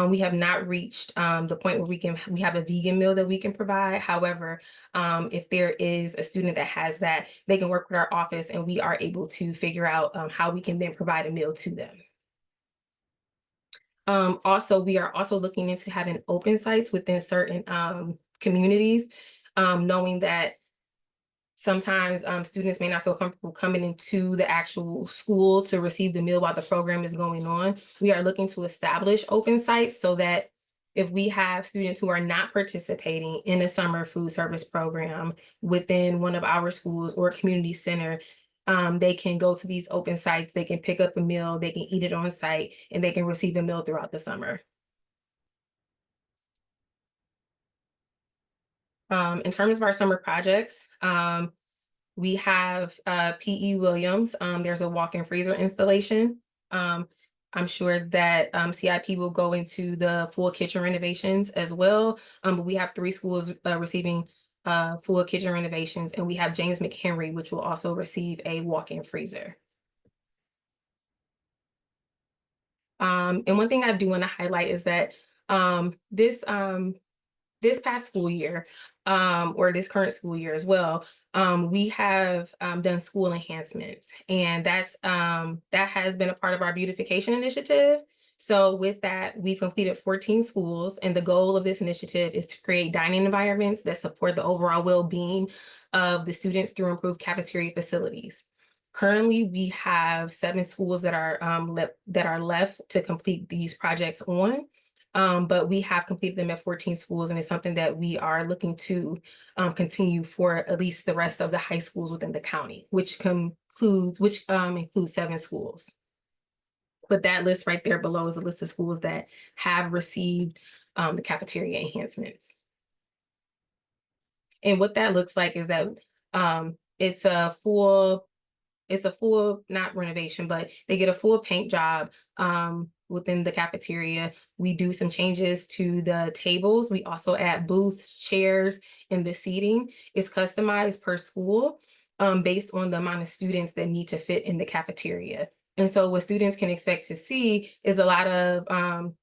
We have not reached the point where we have a vegan meal that we can provide. However, if there is a student that has that, they can work with our office and we are able to figure out how we can then provide a meal to them. Also, we are also looking into having open sites within certain communities, knowing that sometimes students may not feel comfortable coming into the actual school to receive the meal while the program is going on. We are looking to establish open sites so that if we have students who are not participating in a summer food service program within one of our schools or a community center, they can go to these open sites, they can pick up a meal, they can eat it on site, and they can receive a meal throughout the summer. In terms of our summer projects, we have P.E. Williams. There's a walk-in freezer installation. I'm sure that CIP will go into the full kitchen renovations as well. But we have 3 schools receiving full kitchen renovations, and we have James McHenry, which will also receive a walk-in freezer. And one thing I do want to highlight is that this past school year, or this current school year as well, we have done school enhancements, and that has been a part of our beautification initiative. So with that, we've completed 14 schools, and the goal of this initiative is to create dining environments that support the overall well-being of the students through improved cafeteria facilities. Currently, we have 7 schools that are left to complete these projects on. But we have completed them at 14 schools, and it's something that we are looking to continue for at least the rest of the high schools within the county, which includes 7 schools. But that list right there below is a list of schools that have received the cafeteria enhancements. And what that looks like is that it's a full, not renovation, but they get a full paint job within the cafeteria. We do some changes to the tables. We also add booths, chairs, and the seating is customized per school based on the amount of students that need to fit in the cafeteria. And so what students can expect to see is a lot of,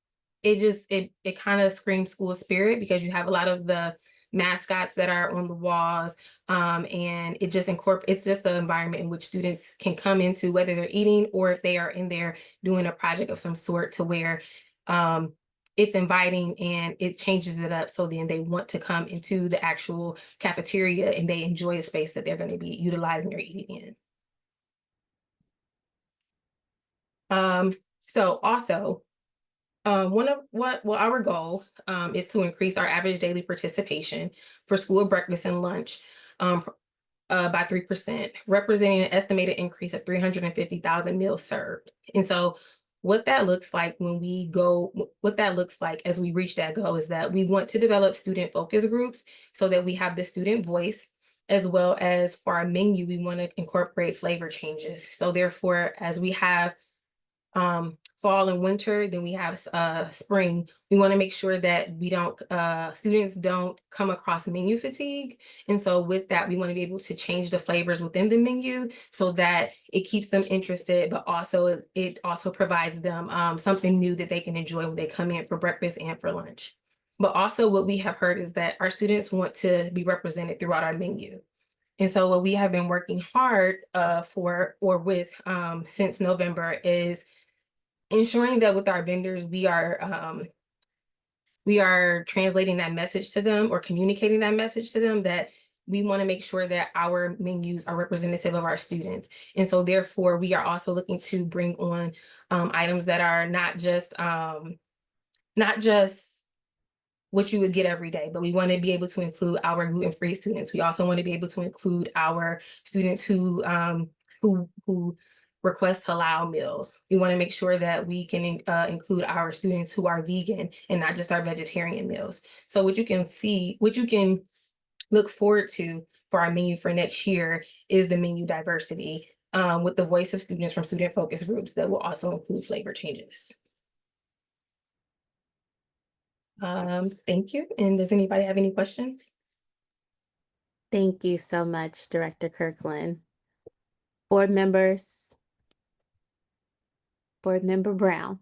it kind of screams school spirit, because you have a lot of the mascots that are on the walls, and it's just the environment in which students can come into, whether they're eating or if they are in there doing a project of some sort, to where it's inviting and it changes it up, so then they want to come into the actual cafeteria and they enjoy a space that they're going to be utilizing or eating in. So also, our goal is to increase our average daily participation for school breakfast and lunch by 3%, representing an estimated increase of 350,000 meals served. And so what that looks like as we reach that goal is that we want to develop student focus groups so that we have the student voice, as well as for our menu, we want to incorporate flavor changes. So therefore, as we have fall and winter, then we have spring. We want to make sure that students don't come across menu fatigue. And so with that, we want to be able to change the flavors within the menu so that it keeps them interested, but also it also provides them something new that they can enjoy when they come in for breakfast and for lunch. But also what we have heard is that our students want to be represented throughout our menu. And so what we have been working hard with since November is ensuring that with our vendors, we are translating that message to them, or communicating that message to them, that we want to make sure that our menus are representative of our students. And so therefore, we are also looking to bring on items that are not just what you would get every day, but we want to be able to include our gluten-free students. We also want to be able to include our students who request halal meals. We want to make sure that we can include our students who are vegan and not just our vegetarian meals. So what you can look forward to for our menu for next year is the menu diversity with the voice of students from student focus groups that will also include flavor changes. Thank you. And does anybody have any questions? Thank you so much, Director Kirkland. Board members. Board Member Brown.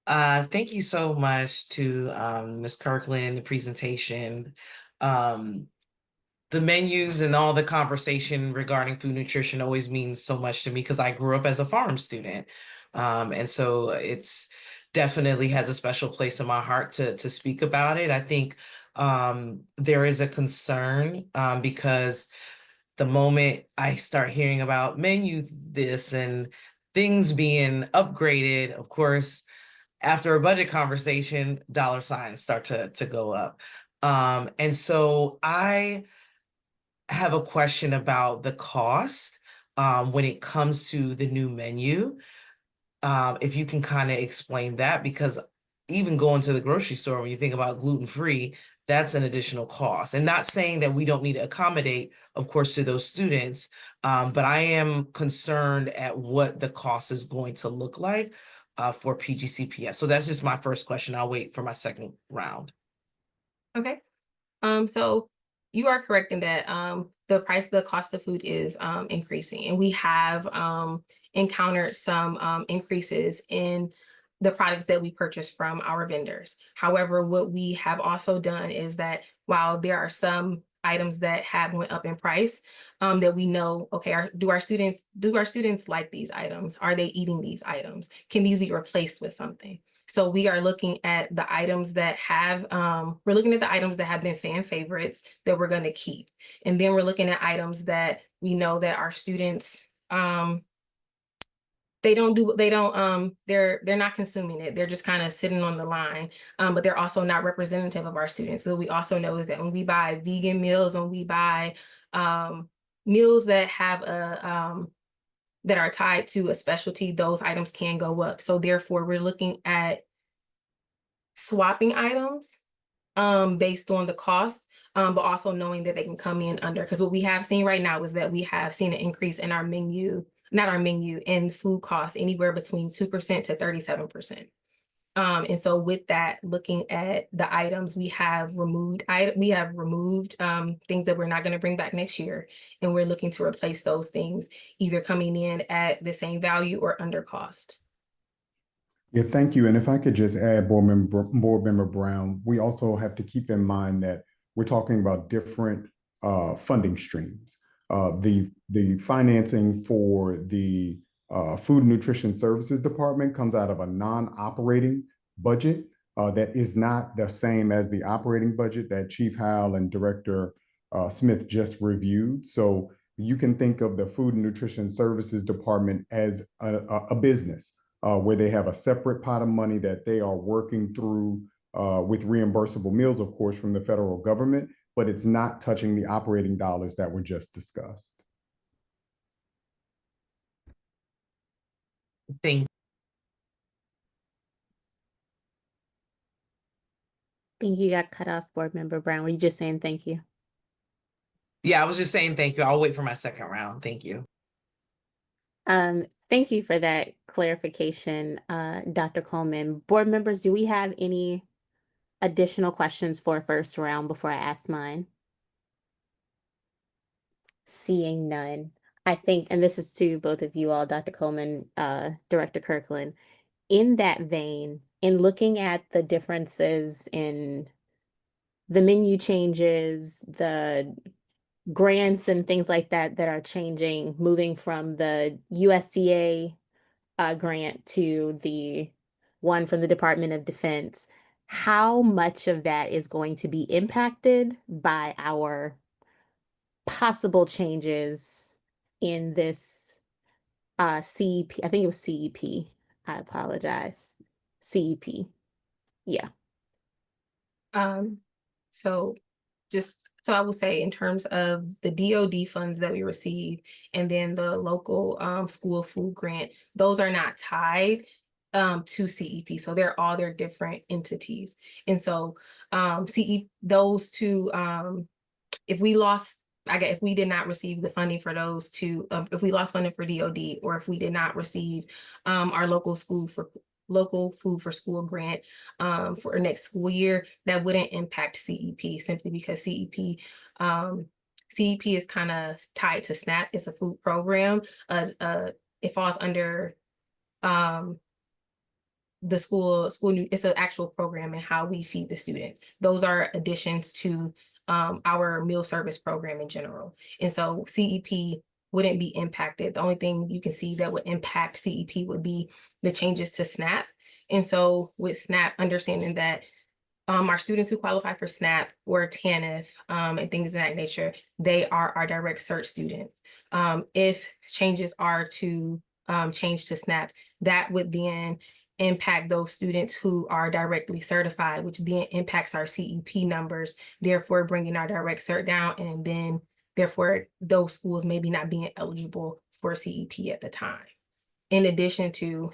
Thank you so much to Ms. Kirkland, the presentation. The menus and all the conversation regarding food nutrition always means so much to me because I grew up as a farm student. And so it's definitely has a special place in my heart to speak about it. I think there is a concern because the moment I start hearing about menu this and things being upgraded, of course, after a budget conversation, dollar signs start to go up. And so I have a question about the cost when it comes to the new menu. If you can kind of explain that, because even going to the grocery store, when you think about gluten-free, that's an additional cost. And not saying that we don't need to accommodate, of course, to those students, but I am concerned at what the cost is going to look like for PGCPS. So that's just my first question. I'll wait for my second round. Okay. So you are correct in that the cost of food is increasing, and we have encountered some increases in the products that we purchase from our vendors. However, what we have also done is that while there are some items that have went up in price, that we know, okay, do our students like these items? Are they eating these items? Can these be replaced with something? So we are looking at the items that have, we're looking at the items that have been fan favorites that we're going to keep. And then we're looking at items that we know that our students, they're not consuming it. They're just kind of sitting on the line, but they're also not representative of our students. So we also know is that when we buy vegan meals, when we buy meals that have that are tied to a specialty, those items can go up. So therefore, we're looking at swapping items based on the cost, but also knowing that they can come in under, because what we have seen right now is that we have seen an increase in our menu, in food costs anywhere between 2% to 37%. And so with that, looking at the items, we have removed things that we're not going to bring back next year. And we're looking to replace those things either coming in at the same value or under cost. Yeah, thank you. And if I could just add, Board Member Brown, we also have to keep in mind that we're talking about different funding streams. The financing for the Food and Nutrition Services Department comes out of a non-operating budget that is not the same as the operating budget that Chief Howell and Director Smith just reviewed. So you can think of the Food and Nutrition Services Department as a business where they have a separate pot of money that they are working through with reimbursable meals, of course, from the federal government, but it's not touching the operating dollars that were just discussed. Thank I think you got cut off, Board Member Brown. Were you just saying thank you? Yeah, I was just saying thank you. I'll wait for my second round. Thank you. Thank you for that clarification, Dr. Coleman. Board members, do we have any additional questions for first round before I ask mine? Seeing none. I think, and this is to both of you all, Dr. Coleman, Director Kirkland, in that vein, in looking at the differences in the menu changes, the grants and things like that that are changing, moving from the USDA grant to the one from the Department of Defense, how much of that is going to be impacted by our possible changes in this CEP? I think it was CEP. I apologize. CEP. Yeah. So just So I will say in terms of the DoD funds that we receive and then the local school food grant, those are not tied to CEP. So they're all their different entities. And so those two, if we lost, I guess if we did not receive the funding for those two, if we lost funding for DoD, or if we did not receive our local food for school grant for next school year, that wouldn't impact CEP simply because CEP is kind of tied to SNAP. It's a food program. It falls under the school, it's an actual program and how we feed the students. Those are additions to our meal service program in general. And so CEP wouldn't be impacted. The only thing you can see that would impact CEP would be the changes to SNAP. And so with SNAP, understanding that our students who qualify for SNAP or TANF and things of that nature, they are our direct cert students. If changes are to change to SNAP, that would then impact those students who are directly certified, which then impacts our CEP numbers, therefore bringing our direct cert down, and then therefore those schools maybe not being eligible for CEP at the time. In addition to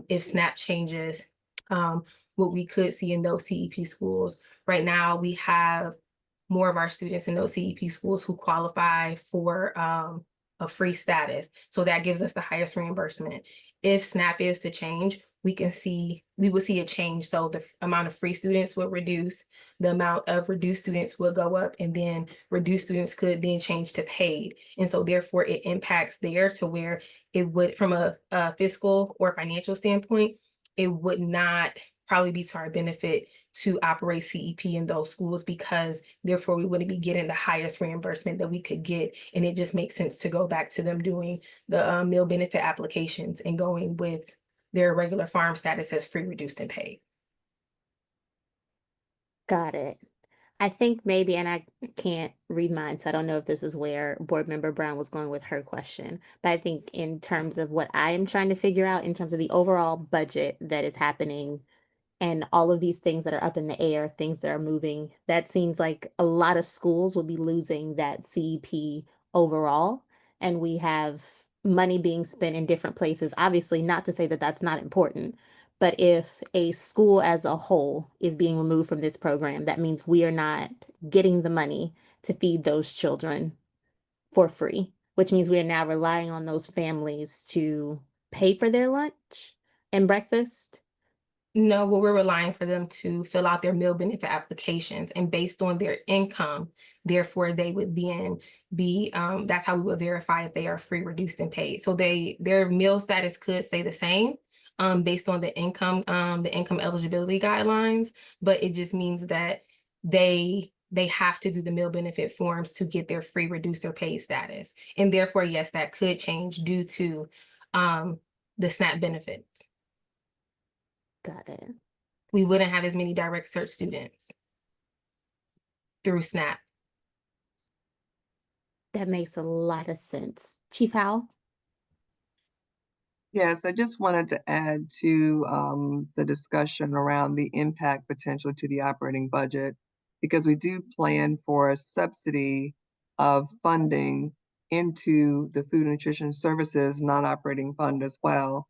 if SNAP changes, what we could see in those CEP schools, right now we have more of our students in those CEP schools who qualify for a free status. So that gives us the highest reimbursement. If SNAP is to change, we would see a change. So the amount of free students would reduce, the amount of reduced students would go up, and then reduced students could then change to paid. And so therefore it impacts there to where it would, from a fiscal or financial standpoint, it would not probably be to our benefit to operate CEP in those schools, because therefore we wouldn't be getting the highest reimbursement that we could get. And it just makes sense to go back to them doing the meal benefit applications and going with their regular farm status as free, reduced, and paid. Got it. I think maybe, and I can't read mine, so I don't know if this is where Board Member Brown was going with her question. But I think in terms of what I am trying to figure out in terms of the overall budget that is happening and all of these things that are up in the air, things that are moving, that seems like a lot of schools will be losing that CEP overall. And we have money being spent in different places. Obviously, not to say that that's not important, but if a school as a whole is being removed from this program, that means we are not getting the money to feed those children for free, which means we are now relying on those families to pay for their lunch and breakfast. No, well, we're relying for them to fill out their meal benefit applications, and based on their income, therefore they would then be, that's how we would verify if they are free, reduced, and paid. So their meal status could stay the same based on the income eligibility guidelines, but it just means that they have to do the meal benefit forms to get their free, reduced, or paid status. And therefore, yes, that could change due to the SNAP benefits. Got it. We wouldn't have as many direct cert students through SNAP. That makes a lot of sense. Chief Howell? Yes, I just wanted to add to the discussion around the impact potential to the operating budget, because we do plan for a subsidy of funding into the food and nutrition services non-operating fund as well.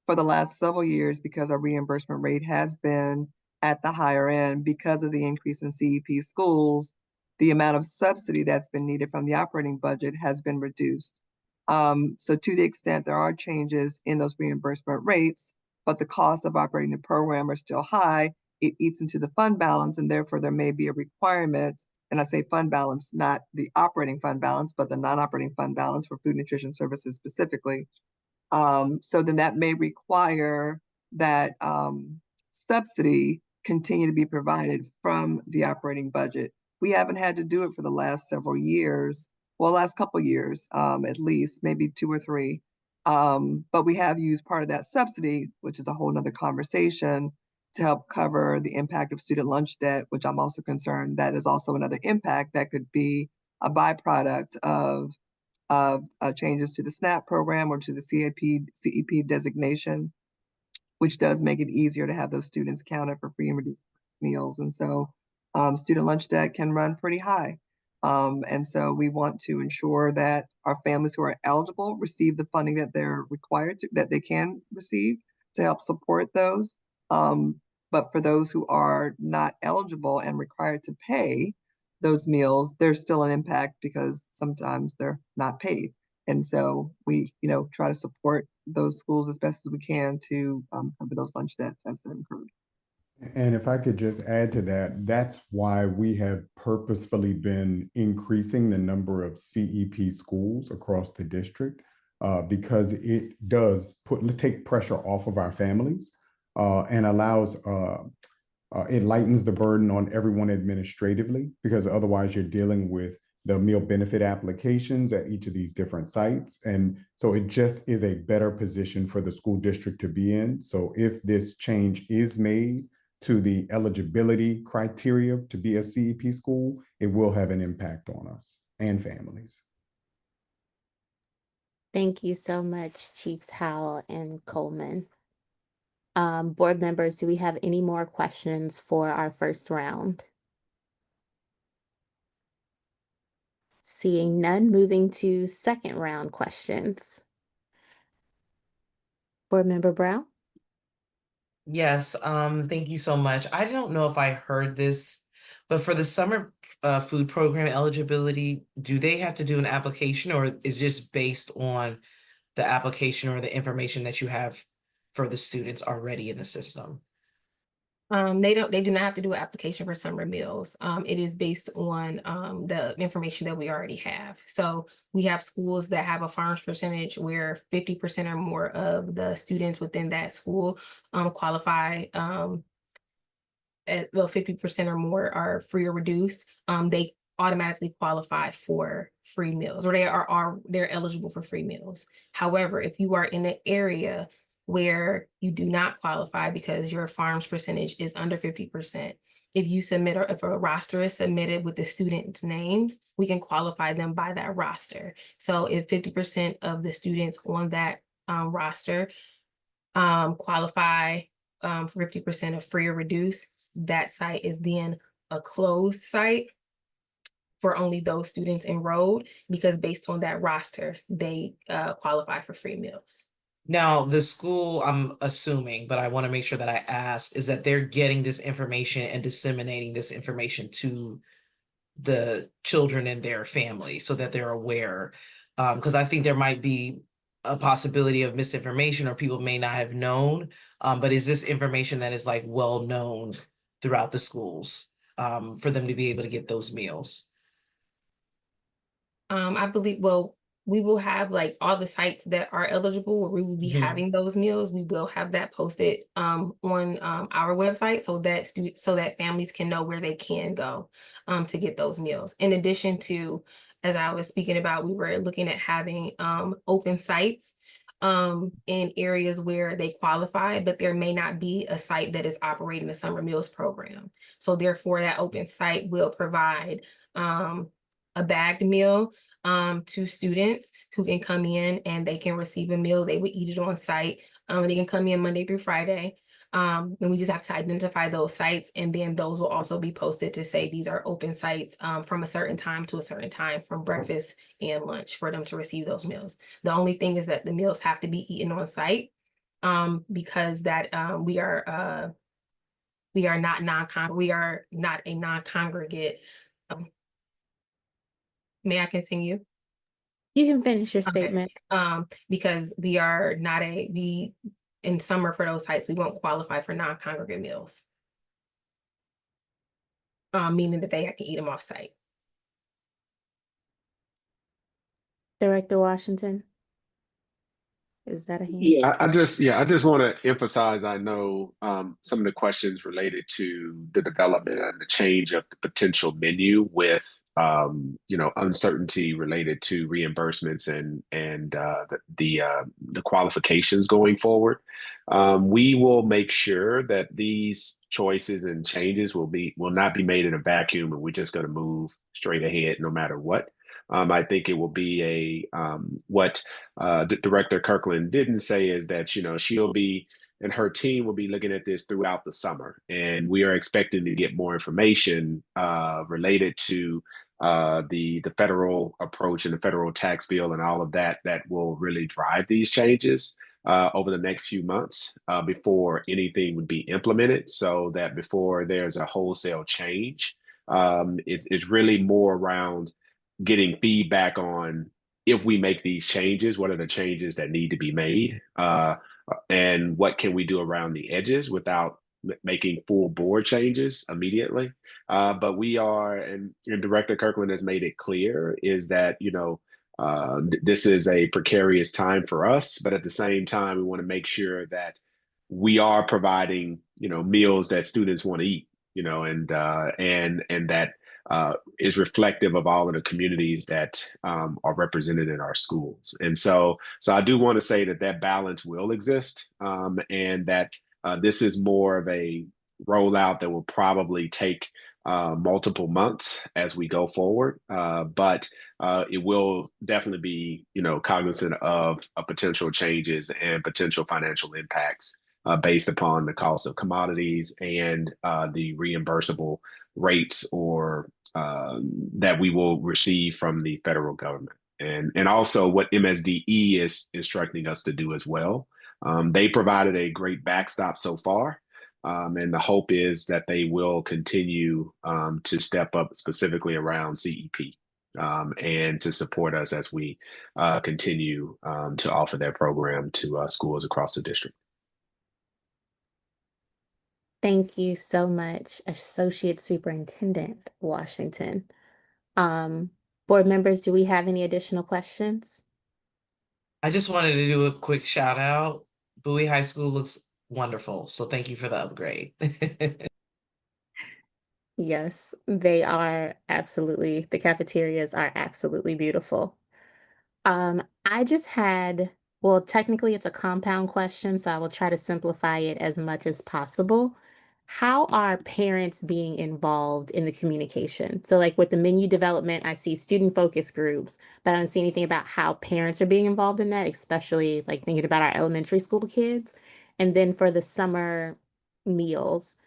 For the last several years, because our reimbursement rate has been at the higher end because of the increase in CEP schools, the amount of subsidy that's been needed from the operating budget has been reduced. So to the extent there are changes in those reimbursement rates, but the cost of operating the program are still high, it eats into the fund balance, and therefore there may be a requirement, and I say fund balance, not the operating fund balance, but the non-operating fund balance for food nutrition services specifically. So then that may require that subsidy continue to be provided from the operating budget. We haven't had to do it for the last several years, well, last couple of years, at least, maybe 2 or 3. But we have used part of that subsidy, which is a whole nother conversation, to help cover the impact of student lunch debt, which I'm also concerned that is also another impact that could be a byproduct of changes to the SNAP program or to the CEP designation, which does make it easier to have those students counted for free and reduced meals. And so student lunch debt can run pretty high. And so we want to ensure that our families who are eligible receive the funding that they're required to, that they can receive to help support those. But for those who are not eligible and required to pay those meals, there's still an impact because sometimes they're not paid. And so we, try to support those schools as best as we can to cover those lunch debts as they're incurred. And if I could just add to that, that's why we have purposefully been increasing the number of CEP schools across the district, because it does take pressure off of our families, and allows it lightens the burden on everyone administratively, because otherwise you're dealing with the meal benefit applications at each of these different sites. And so it just is a better position for the school district to be in. So if this change is made to the eligibility criteria to be a CEP school, it will have an impact on us and families. Thank you so much, Chiefs Howell and Coleman. Board members, do we have any more questions for our first round? Seeing none, moving to second round questions. Board Member Brown? Yes, thank you so much. I don't know if I heard this, but for the summer food program eligibility, do they have to do an application, or is just based on the application or the information that you have for the students already in the system? They do not have to do an application for summer meals. It is based on the information that we already have. So we have schools that have a farms percentage where 50% or more of the students within that school qualify. Well, 50% or more are free or reduced. They automatically qualify for free meals, or they're eligible for free meals. However, if you are in an area where you do not qualify because your farms percentage is under 50%, if a roster is submitted with the students' names, we can qualify them by that roster. So if 50% of the students on that roster qualify for 50% of free or reduced, that site is then a closed site for only those students enrolled, because based on that roster, they qualify for free meals. Now, the school, I'm assuming, but I want to make sure that I ask, is that they're getting this information and disseminating this information to the children and their family so that they're aware. Because I think there might be a possibility of misinformation, or people may not have known. But is this information that is like well known throughout the schools for them to be able to get those meals? I believe, well, we will have like all the sites that are eligible where we will be having those meals. We will have that posted on our website so that families can know where they can go to get those meals. In addition to, as I was speaking about, we were looking at having open sites in areas where they qualify, but there may not be a site that is operating the summer meals program. So therefore, that open site will provide a bagged meal to students who can come in and they can receive a meal. They would eat it on site. And they can come in Monday through Friday. And we just have to identify those sites, and then those will also be posted to say these are open sites from a certain time to a certain time, from breakfast and lunch, for them to receive those meals. The only thing is that the meals have to be eaten on site because that we are not a non-congregate. May I continue? You can finish your Okay. statement. Because in summer for those sites, we won't qualify for non-congregate meals. Meaning that they can eat them off site. Director Washington? Is that a hand? Yeah, I just want to emphasize, I know some of the questions related to the development and the change of the potential menu with uncertainty related to reimbursements and the qualifications going forward. We will make sure that these choices and changes will not be made in a vacuum, and we're just going to move straight ahead no matter what. I think it will be what Director Kirkland didn't say is that, she'll be and her team will be looking at this throughout the summer. And we are expecting to get more information related to the federal approach and the federal tax bill and all of that that will really drive these changes over the next few months before anything would be implemented, so that before there's a wholesale change, it's really more around getting feedback on, if we make these changes, what are the changes that need to be made, and what can we do around the edges without making full board changes immediately. But we are, and Director Kirkland has made it clear, is that, this is a precarious time for us, but at the same time, we want to make sure that we are providing, meals that students want to eat, and that is reflective of all of the communities that are represented in our schools. And so I do want to say that balance will exist, and that this is more of a rollout that will probably take multiple months as we go forward. But it will definitely be, cognizant of potential changes and potential financial impacts based upon the cost of commodities and the reimbursable rates or that we will receive from the federal government. And also what MSDE is instructing us to do as well. They provided a great backstop so far. And the hope is that they will continue to step up specifically around CEP and to support us as we continue to offer their program to schools across the district. Thank you so much, Associate Superintendent Washington. Board members, do we have any additional questions? I just wanted to do a quick shout out. Bowie High School looks wonderful, so thank you for the upgrade. Yes, they are absolutely, the cafeterias are absolutely beautiful. I just had, well, technically it's a compound question, so I will try to simplify it as much as possible. How are parents being involved in the communication? So, like with the menu development, I see student focus groups, but I don't see anything about how parents are being involved in that, especially like thinking about our elementary school kids. And then for the summer meals,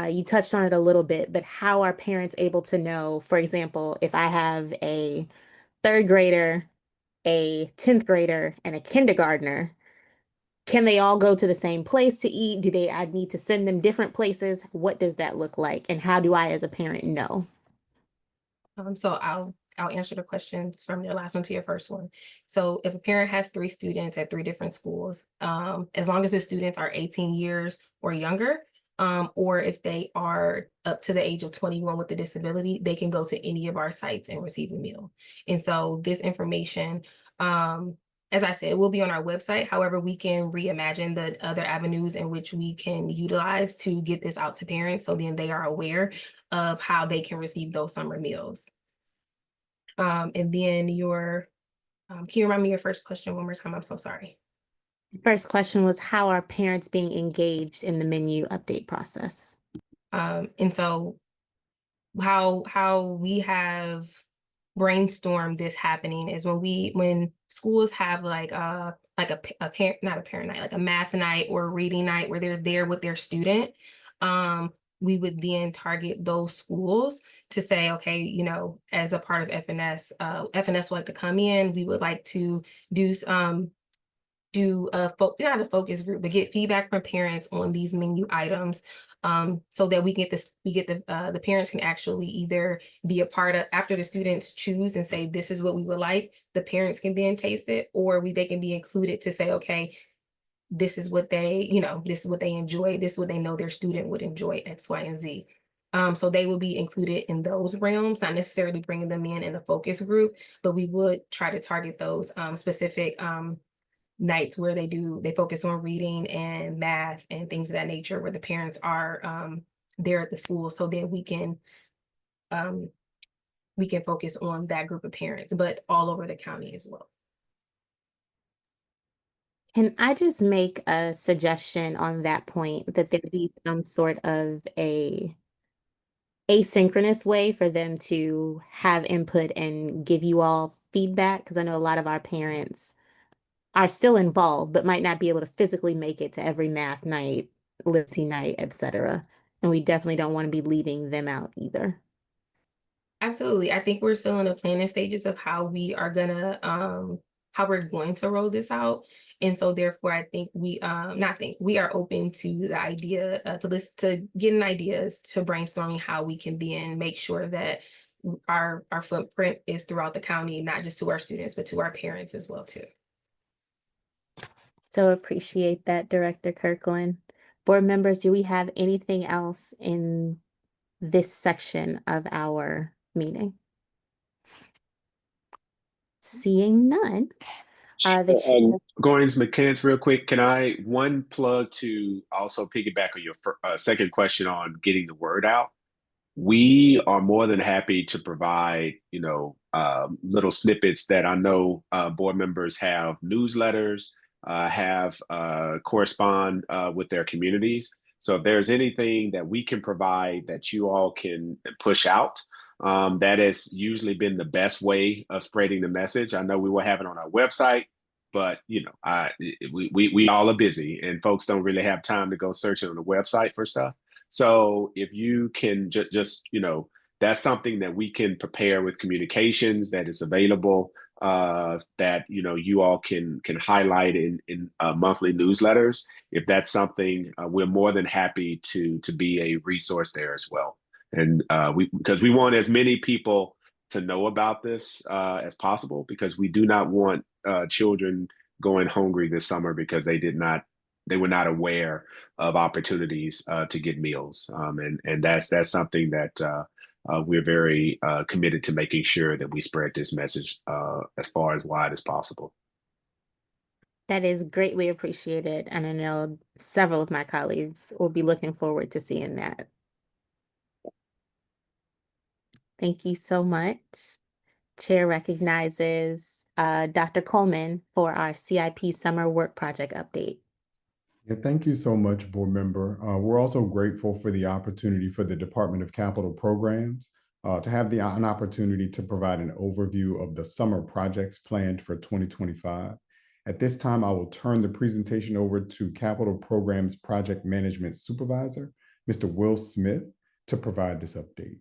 you touched on it a little bit, but how are parents able to know, for example, if I have a third grader, a 10th grader, and a kindergartner, can they all go to the same place to eat? I need to send them different places? What does that look like? And how do I, as a parent, know? So I'll answer the questions from your last one to your first one. So if a parent has 3 students at 3 different schools, as long as the students are 18 years or younger, or if they are up to the age of 21 with a disability, they can go to any of our sites and receive a meal. And so this information, as I said, it will be on our website. However, we can reimagine the other avenues in which we can utilize to get this out to parents, so then they are aware of how they can receive those summer meals. And then can you remind me your first question one more time? I'm so sorry. First question was, how are parents being engaged in the menu update process? And so how we have brainstormed this happening is when schools have like a parent, not a parent night, like a math night or a reading night where they're there with their student. We would then target those schools to say, okay, as a part of FNS, FNS would like to come in. We would like to do not a focus group, but get feedback from parents on these menu items, so that we get the parents can actually either be a part of, after the students choose and say this is what we would like, the parents can then taste it, or they can be included to say, okay, this is what they enjoy, this is what they know their student would enjoy, X, Y, and Z. So they will be included in those realms, not necessarily bringing them in a focus group, but we would try to target those specific nights where they focus on reading and math and things of that nature, where the parents are there at the school, so then we can focus on that group of parents, but all over the county as well. Can I just make a suggestion on that point, that there be some sort of a asynchronous way for them to have input and give you all feedback? Because I know a lot of our parents are still involved, but might not be able to physically make it to every math night, literacy night, etc. And we definitely don't want to be leaving them out either. Absolutely. I think we're still in the planning stages of how we are gonna how we're going to roll this out. And so therefore I think we we are open to the idea to listen to getting ideas, to brainstorming how we can then make sure that our footprint is throughout the county, not just to our students, but to our parents as well too. So appreciate that, Director Kirkland. Board members, do we have anything else in this section of our meeting? Seeing none. The chair. Goins McCants, real quick, can I one plug to also piggyback on your second question on getting the word out? We are more than happy to provide, little snippets that I know board members have newsletters, correspond with their communities. So if there's anything that we can provide that you all can push out, that has usually been the best way of spreading the message. I know we will have it on our website, but we all are busy and folks don't really have time to go searching on the website for stuff. So if you can just that's something that we can prepare with communications that is available, that you all can highlight in monthly newsletters. If that's something, we're more than happy to be a resource there as well. And because we want as many people to know about this as possible, because we do not want children going hungry this summer because they were not aware of opportunities to get meals. And that's something that we're very committed to making sure that we spread this message as far as wide as possible. That is greatly appreciated. And I know several of my colleagues will be looking forward to seeing that. Thank you so much. Chair recognizes Dr. Coleman for our CIP Summer Work Project update. Yeah, thank you so much, board member. We're also grateful for the opportunity for the Department of Capital Programs to have an opportunity to provide an overview of the summer projects planned for 2025. At this time, I will turn the presentation over to Capital Programs Project Management Supervisor, Mr. Will Smith, to provide this update.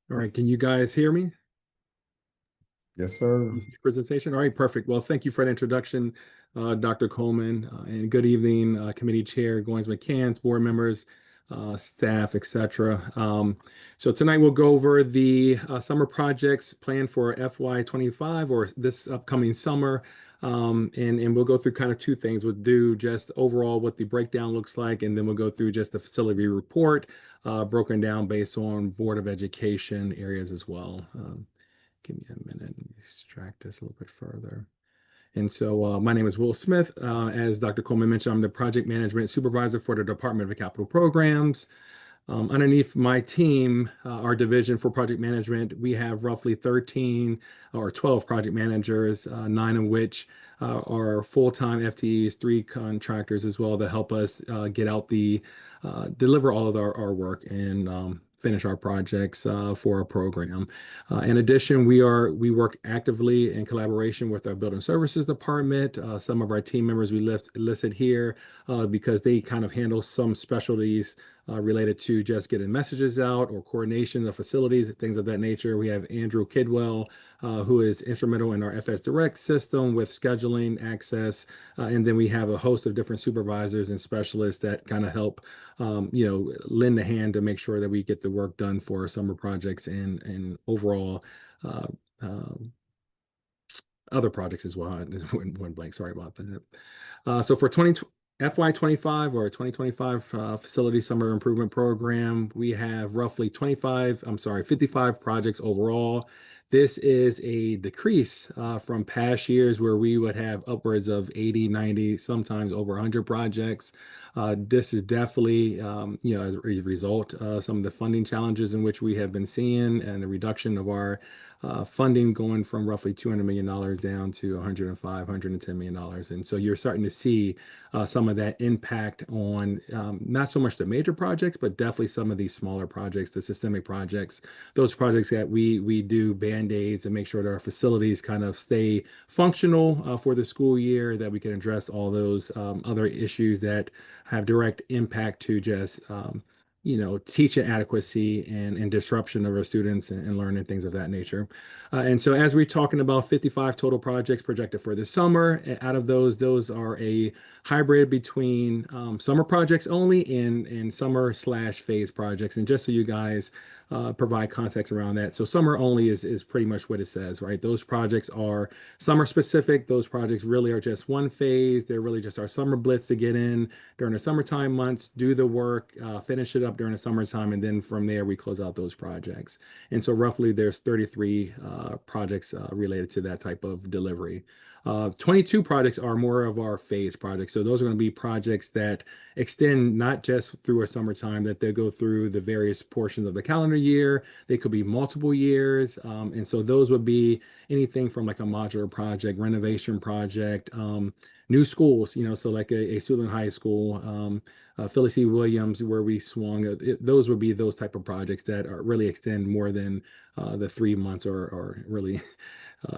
All right, can you guys hear me? Yes, sir. Presentation. All right, perfect. Well, thank you for that introduction, Dr. Coleman, and good evening, committee chair, Goins McCants, board members, staff, etc. So tonight we'll go over the summer projects planned for FY25 or this upcoming summer. And we'll go through kind of two things. We'll do just overall what the breakdown looks like, and then we'll go through just the facility report broken down based on Board of Education areas as well. Give me a minute, let me extract this a little bit further. And so my name is Will Smith. As Dr. Coleman mentioned, I'm the project management supervisor for the Department of Capital Programs. Underneath my team, our division for project management, we have roughly 13 or 12 project managers, 9 of which are full-time FTEs, 3 contractors as well that help us get out deliver all of our work and finish our projects for our program. In addition, we work actively in collaboration with our Building Services Department. Some of our team members we listed here because they kind of handle some specialties related to just getting messages out or coordination of facilities, things of that nature. We have Andrew Kidwell, who is instrumental in our FS Direct system with scheduling, access, and then we have a host of different supervisors and specialists that kind of help, lend a hand to make sure that we get the work done for our summer projects and overall other projects as well. One blank, sorry about that. So for FY25 or 2025 Facility Summer Improvement Program, we have roughly 55 projects overall. This is a decrease from past years where we would have upwards of 80, 90, sometimes over 100 projects. This is definitely, as a result of some of the funding challenges in which we have been seeing and the reduction of our funding going from roughly $200 million down to $105, $110 million. And so you're starting to see some of that impact on not so much the major projects, but definitely some of these smaller projects, the systemic projects, those projects that we do band-aids and make sure that our facilities kind of stay functional for the school year, that we can address all those other issues that have direct impact to just teaching adequacy and disruption of our students and learning things of that nature. And so as we're talking about 55 total projects projected for this summer, out of those are a hybrid between summer projects only and summer/phase projects. And just so you guys provide context around that. So summer only is pretty much what it says, right? Those projects are summer specific. Those projects really are just one phase. They're really just our summer blitz to get in during the summertime months, do the work, finish it up during the summertime, and then from there we close out those projects. And so roughly there's 33 projects related to that type of delivery. 22 projects are more of our phase projects. So those are going to be projects that extend not just through a summertime, that they go through the various portions of the calendar year. They could be multiple years. And so those would be anything from like a modular project, renovation project, new schools, so like a Suitland High School, Phyllis C. Williams, where we swung, those would be those type of projects that really extend more than the 3 months or really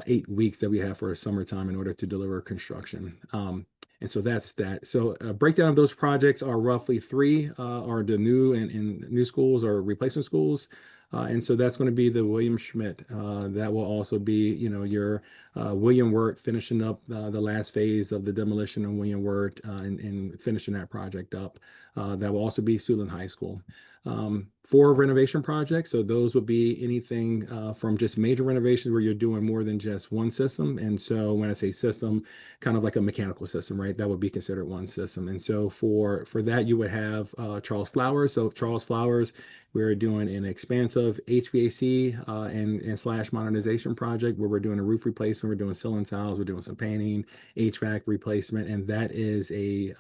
8 weeks that we have for summertime in order to deliver construction. And so that's that. So a breakdown of those projects are roughly 3 are the new and new schools or replacement schools. And so that's going to be the William Schmidt. That will also be, your William Wirt finishing up the last phase of the demolition of William Wirt and finishing that project up. That will also be Suitland High School. 4 renovation projects. So those would be anything from just major renovations where you're doing more than just one system. And so when I say system, kind of like a mechanical system, right? That would be considered one system. And so for that, you would have Charles Flowers. So Charles Flowers, we're doing an expansive HVAC and slash modernization project where we're doing a roof replacement, we're doing ceiling tiles, we're doing some painting, HVAC replacement, and that is a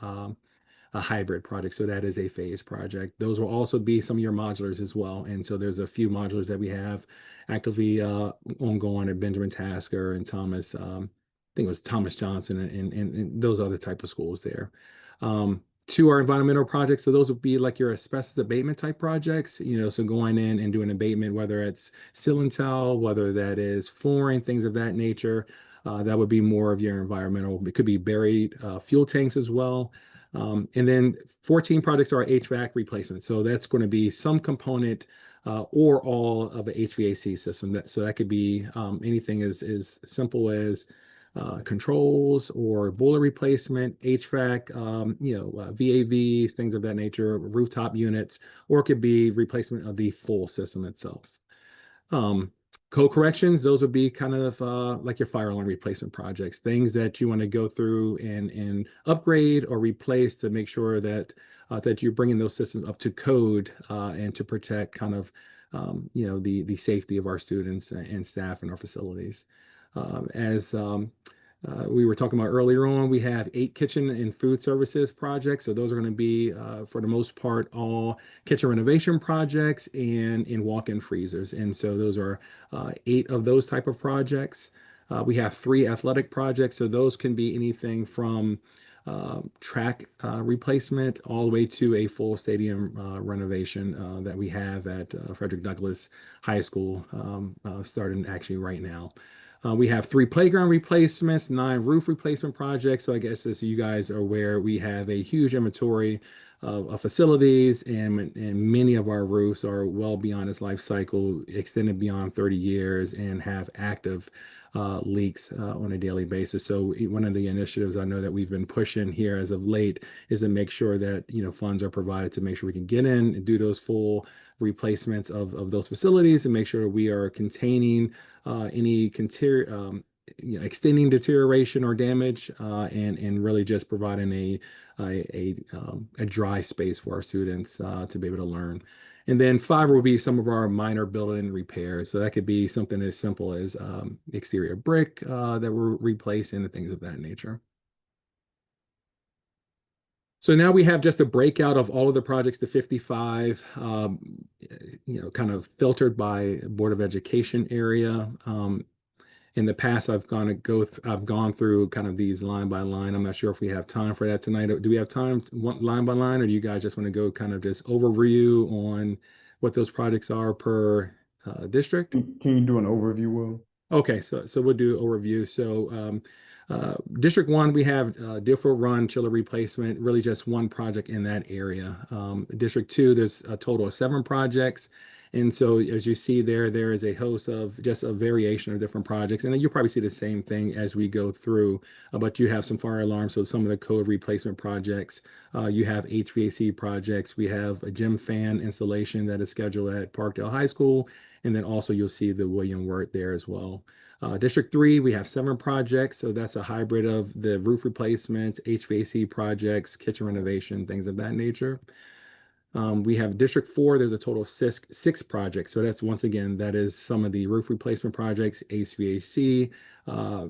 hybrid project. So that is a phase project. Those will also be some of your modulars as well. And so there's a few modulars that we have actively ongoing at Benjamin Tasker and Thomas, I think it was Thomas Johnson and those other type of schools there. 2 are environmental projects. So those would be like your asbestos abatement type projects, so going in and doing abatement, whether it's ceiling tile, whether that is flooring, things of that nature. That would be more of your environmental. It could be buried fuel tanks as well. And then 14 projects are HVAC replacement. So that's going to be some component or all of an HVAC system. So that could be anything as simple as controls or boiler replacement, HVAC, VAVs, things of that nature, rooftop units, or it could be replacement of the full system itself. Code corrections, those would be kind of like your fire alarm replacement projects, things that you want to go through and upgrade or replace to make sure that that you're bringing those systems up to code and to protect kind of the safety of our students and staff in our facilities. As we were talking about earlier on, we have 8 kitchen and food services projects. So those are going to be, for the most part, all kitchen renovation projects and in walk-in freezers. And so those are 8 of those type of projects. We have 3 athletic projects. So those can be anything from track replacement all the way to a full stadium renovation that we have at Frederick Douglass High School starting actually right now. We have 3 playground replacements, 9 roof replacement projects. So I guess as you guys are aware, we have a huge inventory of facilities and many of our roofs are well beyond its life cycle, extended beyond 30 years and have active leaks on a daily basis. So one of the initiatives I know that we've been pushing here as of late is to make sure that funds are provided to make sure we can get in and do those full replacements of those facilities and make sure we are containing any extending deterioration or damage and really just providing a dry space for our students to be able to learn. And then 5 will be some of our minor building repairs. So that could be something as simple as exterior brick that we're replacing and things of that nature. So now we have just a breakout of all of the projects, the 55, kind of filtered by Board of Education area. In the past, I've gone through kind of these line by line. I'm not sure if we have time for that tonight. Do we have time line by line, or do you guys just want to go kind of just overview on what those projects are per district? Can you do an overview, Will? Okay, so we'll do overview. So District 1, we have Deerfield Run chiller replacement, really just one project in that area. District 2, there's a total of 7 projects. And so as you see there is a host of just a variation of different projects. And then you'll probably see the same thing as we go through, but you have some fire alarms. So some of the code replacement projects, you have HVAC projects. We have a gym fan installation that is scheduled at Parkdale High School. And then also you'll see the William Wirt there as well. District 3, we have 7 projects. So that's a hybrid of the roof replacements, HVAC projects, kitchen renovation, things of that nature. We have District 4, there's a total of 6 projects. So that's, once again, that is some of the roof replacement projects, HVAC.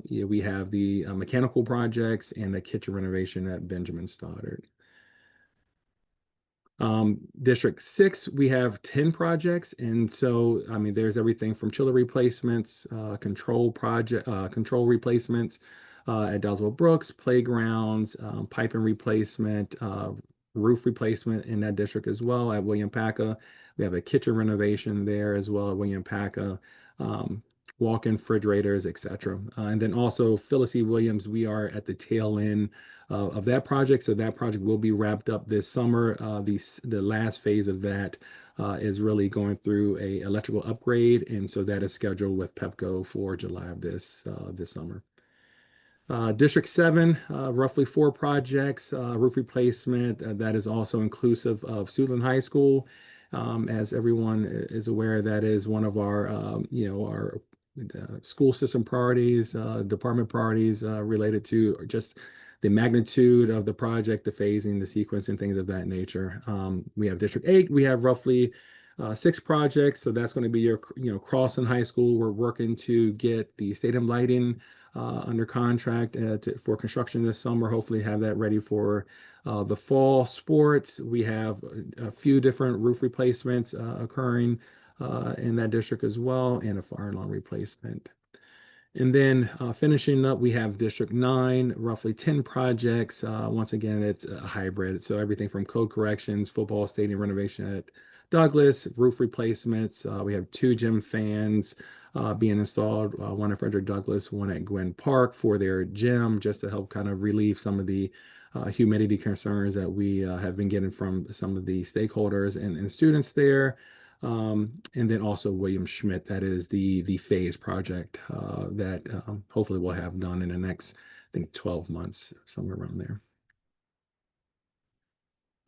We have the mechanical projects and the kitchen renovation at Benjamin Stoddard. District 6, we have 10 projects. And so, I mean, there's everything from chiller replacements, control replacements at Doswell Brooks, playgrounds, piping replacement, roof replacement in that district as well at William Paca. We have a kitchen renovation there as well at William Paca, walk-in refrigerators, etc. And then also Phyllis E. Williams, we are at the tail end of that project. So that project will be wrapped up this summer. The last phase of that is really going through a electrical upgrade. And so that is scheduled with Pepco for July of this summer. District 7, roughly 4 projects, roof replacement. That is also inclusive of Suitland High School. As everyone is aware, that is one of our, our school system priorities, department priorities related to just the magnitude of the project, the phasing, the sequence, and things of that nature. We have District 8. We have roughly 6 projects. So that's going to be your, Crossan High School. We're working to get the stadium lighting under contract for construction this summer. Hopefully have that ready for the fall sports. We have a few different roof replacements occurring in that district as well, and a fire alarm replacement. And then finishing up, we have District 9, roughly 10 projects. Once again, it's a hybrid. So everything from code corrections, football stadium renovation at Douglas, roof replacements. We have 2 gym fans being installed, one at Frederick Douglass, one at Gwen Park for their gym, just to help kind of relieve some of the humidity concerns that we have been getting from some of the stakeholders and students there. And then also William Schmidt, that is the phase project that hopefully we'll have done in the next, I think, 12 months, somewhere around there.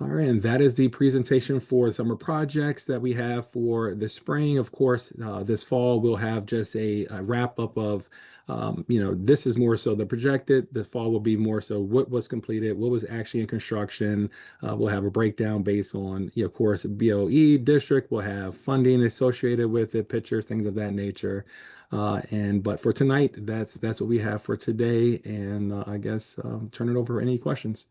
All right, and that is the presentation for summer projects that we have for the spring. Of course, this fall we'll have just a wrap up of, this is more so the projected. The fall will be more so what was completed, what was actually in construction. We'll have a breakdown based on, of course, BOE district. We'll have funding associated with it, pictures, things of that nature. But for tonight, that's what we have for today. And I guess turn it over for any questions.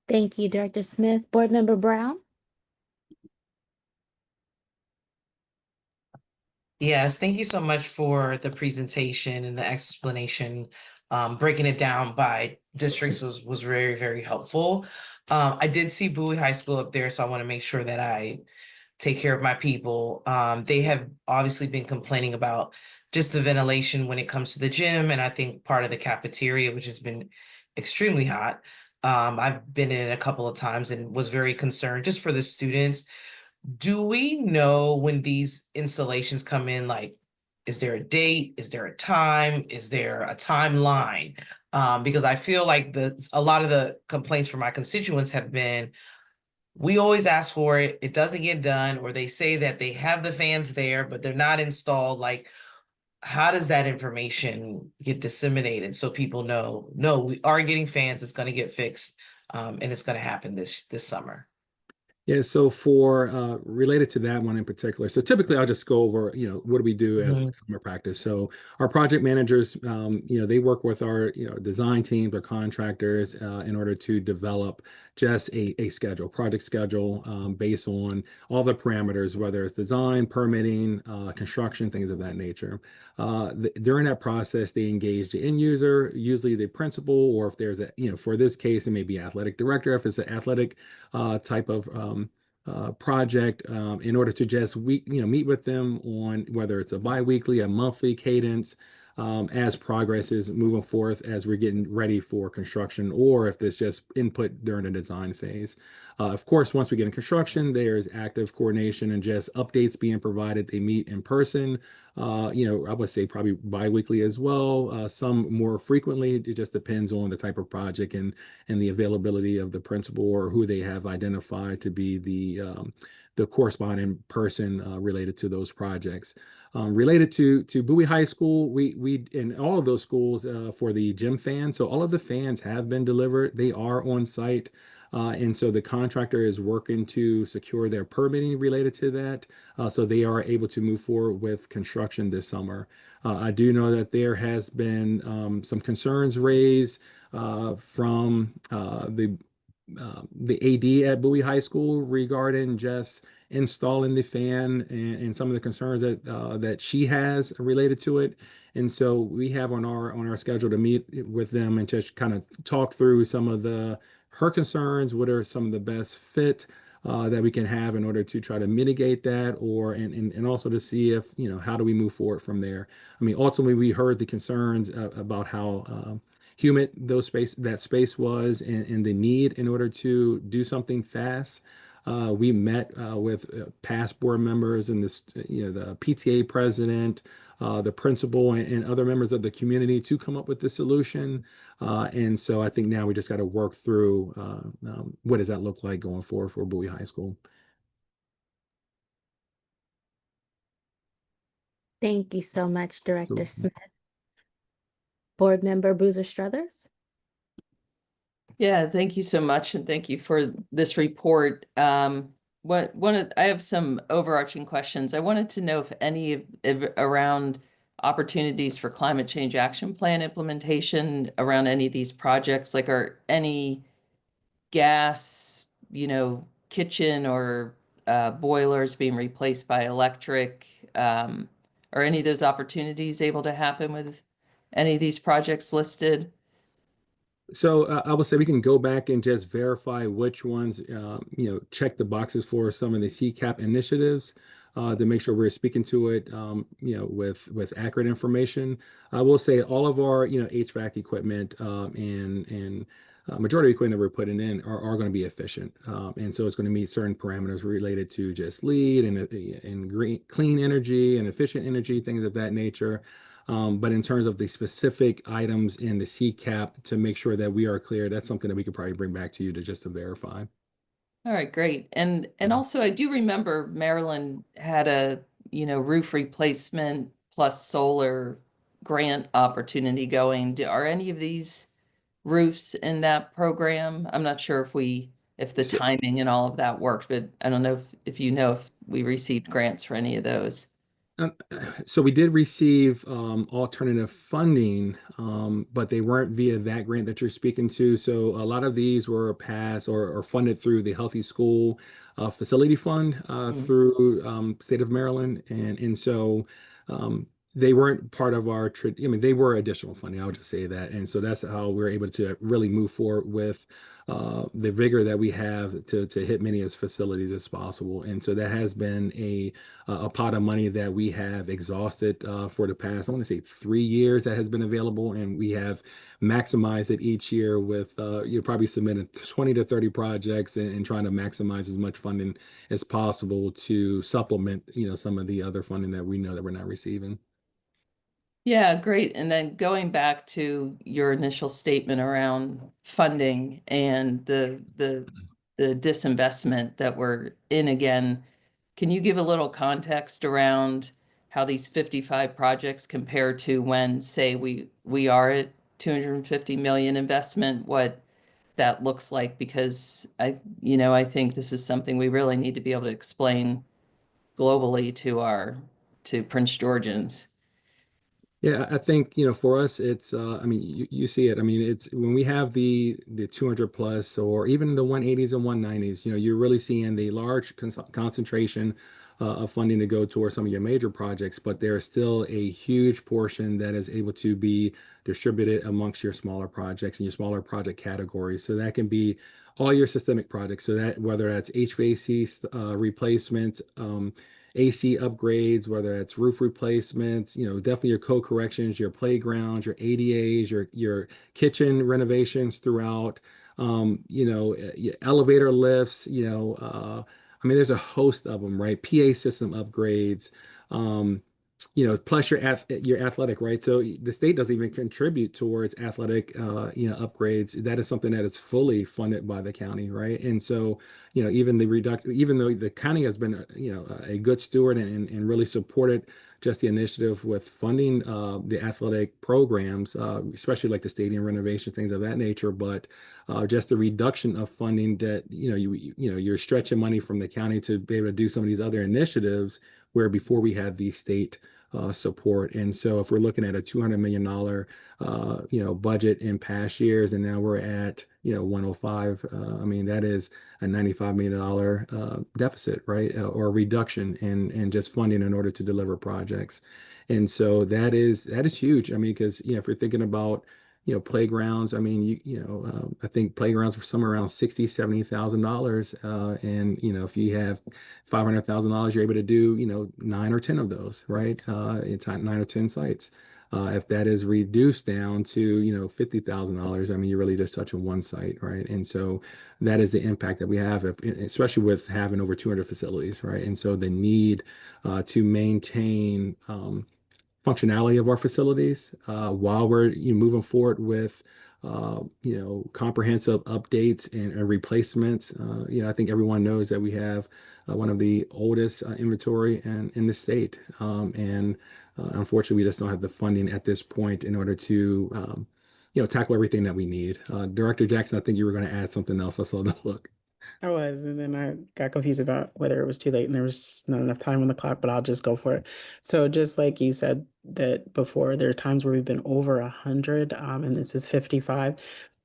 Thank you, Director Smith. Board Member Brown? Yes, thank you so much for the presentation and the explanation. Breaking it down by districts was very, very helpful. I did see Bowie High School up there, so I want to make sure that I take care of my people. They have obviously been complaining about just the ventilation when it comes to the gym, and I think part of the cafeteria, which has been extremely hot. I've been in it a couple of times and was very concerned just for the students. Do we know when these installations come in? Like, is there a date? Is there a time? Is there a timeline? Because I feel like a lot of the complaints from my constituents have been, we always ask for it, it doesn't get done, or they say that they have the fans there, but they're not installed. Like, how does that information get disseminated so people know, no, we are getting fans, it's going to get fixed, and it's going to happen this summer? Yeah, so for related to that one in particular, so typically I'll just go over, what do we do as Mhm. a practice? So our project managers, they work with our, design teams or contractors in order to develop just a schedule, project schedule based on all the parameters, whether it's design, permitting, construction, things of that nature. During that process, they engage the end user, usually the principal, or if there's a, for this case, it may be athletic director, if it's an athletic type of project in order to just meet with them on whether it's a biweekly, a monthly cadence as progress is moving forth as we're getting ready for construction, or if there's just input during the design phase. Of course, once we get in construction, there's active coordination and just updates being provided. They meet in person. I would say probably biweekly as well. Some more frequently. It just depends on the type of project and the availability of the principal or who they have identified to be the corresponding person related to those projects. Related to Bowie High School, we in all of those schools for the gym fans. So all of the fans have been delivered. They are on site. And so the contractor is working to secure their permitting related to that. So they are able to move forward with construction this summer. I do know that there has been some concerns raised from the AD at Bowie High School regarding just installing the fan and some of the concerns that she has related to it. And so we have on our schedule to meet with them and just kind of talk through some of her concerns, what are some of the best fit that we can have in order to try to mitigate that, or and also to see if, how do we move forward from there. I mean, ultimately, we heard the concerns about how humid that space was and the need in order to do something fast. We met with past board members and the PTA president, the principal, and other members of the community to come up with the solution. And so I think now we just got to work through what does that look like going forward for Bowie High School. Thank you so much, Director So- Smith. Board Member Boozer Struthers. Yeah, thank you so much, and thank you for this report. I have some overarching questions. I wanted to know if any around opportunities for climate change action plan implementation around any of these projects, like are any gas, kitchen or boilers being replaced by electric? Are any of those opportunities able to happen with any of these projects listed? So I would say we can go back and just verify which ones, check the boxes for some of the CCAP initiatives to make sure we're speaking to it, with accurate information. I will say all of our, HVAC equipment and majority of equipment that we're putting in are going to be efficient, and so it's going to meet certain parameters related to just LEED and green, clean energy and efficient energy, things of that nature. But in terms of the specific items in the CCAP to make sure that we are clear, that's something that we could probably bring back to you to verify. All right, great. And also I do remember Maryland had a, roof replacement plus solar grant opportunity going. Are any of these roofs in that program? I'm not sure if the timing and all of that worked, but I don't know if if we received grants for any of those. So we did receive alternative funding, but they weren't via that grant that you're speaking to. So a lot of these were passed or funded through the Healthy School Facility Fund through state of Maryland, and so they weren't part of our. I mean, they were additional funding. I would just say that, and so that's how we're able to really move forward with the vigor that we have to hit many as facilities as possible. And so that has been a pot of money that we have exhausted for the past, I want to say 3 years that has been available, and we have maximized it each year with you're probably submitting 20 to 30 projects and trying to maximize as much funding as possible to supplement, some of the other funding that we know that we're not receiving. Yeah, great. And then going back to your initial statement around funding and the disinvestment that we're in again, can you give a little context around how these 55 projects compare to when, say, we are at 250 million investment? What that looks like, because I think this is something we really need to be able to explain globally to Prince Georgians. Yeah, I think, for us, it's, I mean, you see it. I mean, it's when we have the 200 plus or even the 180s and 190s, you're really seeing the large concentration of funding to go towards some of your major projects, but there is still a huge portion that is able to be distributed amongst your smaller projects and your smaller project categories. So that can be all your systemic projects. So that whether that's HVAC replacement, AC upgrades, whether it's roof replacements, definitely your code corrections, your playgrounds, your ADAs, your kitchen renovations throughout, elevator lifts, I mean, there's a host of them, right? PA system upgrades, um, plus your athletic, right? So the state doesn't even contribute towards athletic, upgrades. That is something that is fully funded by the county, right? And so, even though the county has been, a good steward and really supported just the initiative with funding the athletic programs, especially like the stadium renovations, things of that nature. But just the reduction of funding that, you're stretching money from the county to be able to do some of these other initiatives where before we had the state support. And so if we're looking at a $200 million, budget in past years, and now we're at, 105, I mean, that is a $95 million deficit, right? Or reduction in just funding in order to deliver projects. And so that is huge. I mean, because, if you're thinking about, playgrounds, I mean, I think playgrounds were somewhere around $60,000, $70,000. And, if you have $500,000, you're able to do, 9 or 10 of those, right? It's 9 or 10 sites. If that is reduced down to, $50,000, I mean, you're really just touching one site, right? And so that is the impact that we have, especially with having over 200 facilities, right? And so the need to maintain functionality of our facilities while we're moving forward with comprehensive updates and replacements. I think everyone knows that we have one of the oldest inventory in the state, and unfortunately, we just don't have the funding at this point in order to tackle everything that we need. Director Jackson, I think you were going to add something else. I saw the look. I was, and then I got confused about whether it was too late and there was not enough time on the clock, but I'll just go for it. So just like you said that before, there are times where we've been over 100, and this is 55.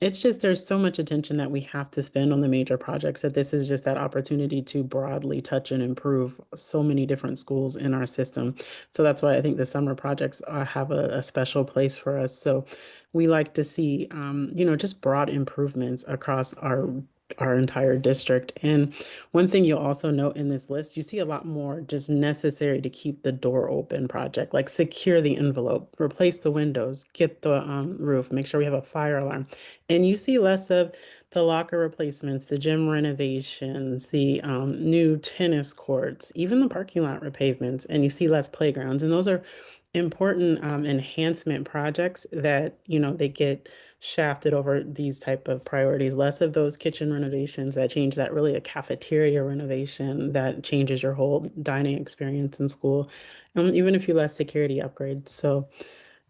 It's just there's so much attention that we have to spend on the major projects that this is just that opportunity to broadly touch and improve so many different schools in our system. So that's why I think the summer projects have a special place for us. So we like to see, just broad improvements across our entire district. And one thing you'll also note in this list, you see a lot more just necessary to keep the door open project, like secure the envelope, replace the windows, get the roof, make sure we have a fire alarm. And you see less of the locker replacements, the gym renovations, the new tennis courts, even the parking lot repavements, and you see less playgrounds. And those are important enhancement projects that, they get shafted over these type of priorities. Less of those kitchen renovations that change that really a cafeteria renovation that changes your whole dining experience in school. Even a few less security upgrades. So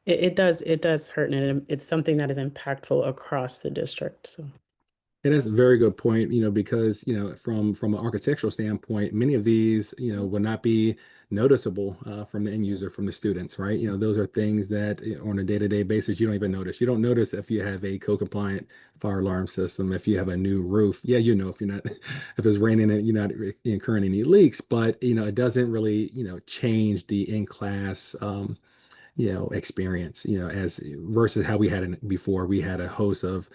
it does hurt, and it's something that is impactful across the district. So. And that's a very good point, because, from an architectural standpoint, many of these, will not be noticeable from the end user, from the students, right? Those are things that on a day-to-day basis, you don't even notice. You don't notice if you have a code-compliant fire alarm system, if you have a new roof. Yeah, if you're not, if it's raining and you're not incurring any leaks, but, it doesn't really, change the in-class experience, as versus how we had it before. We had a host of,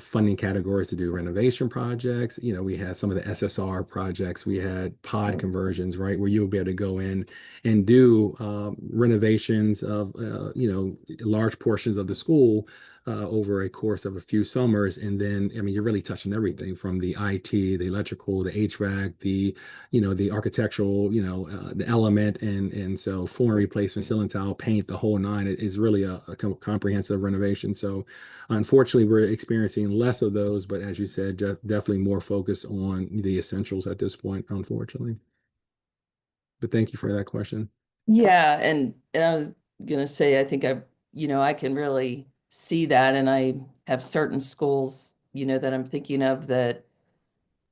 funding categories to do renovation projects. We had some of the SSR projects. We had pod conversions, right, where you would be able to go in and do renovations of, large portions of the school over a course of a few summers. And then, I mean, you're really touching everything from the IT, the electrical, the HVAC, the architectural, the element, and so flooring replacement, ceiling tile, paint, the whole nine is really a comprehensive renovation. So unfortunately, we're experiencing less of those, but as you said, definitely more focus on the essentials at this point, unfortunately. But thank you for that question. Yeah, and I was gonna say, I think I can really see that, and I have certain schools that I'm thinking of that,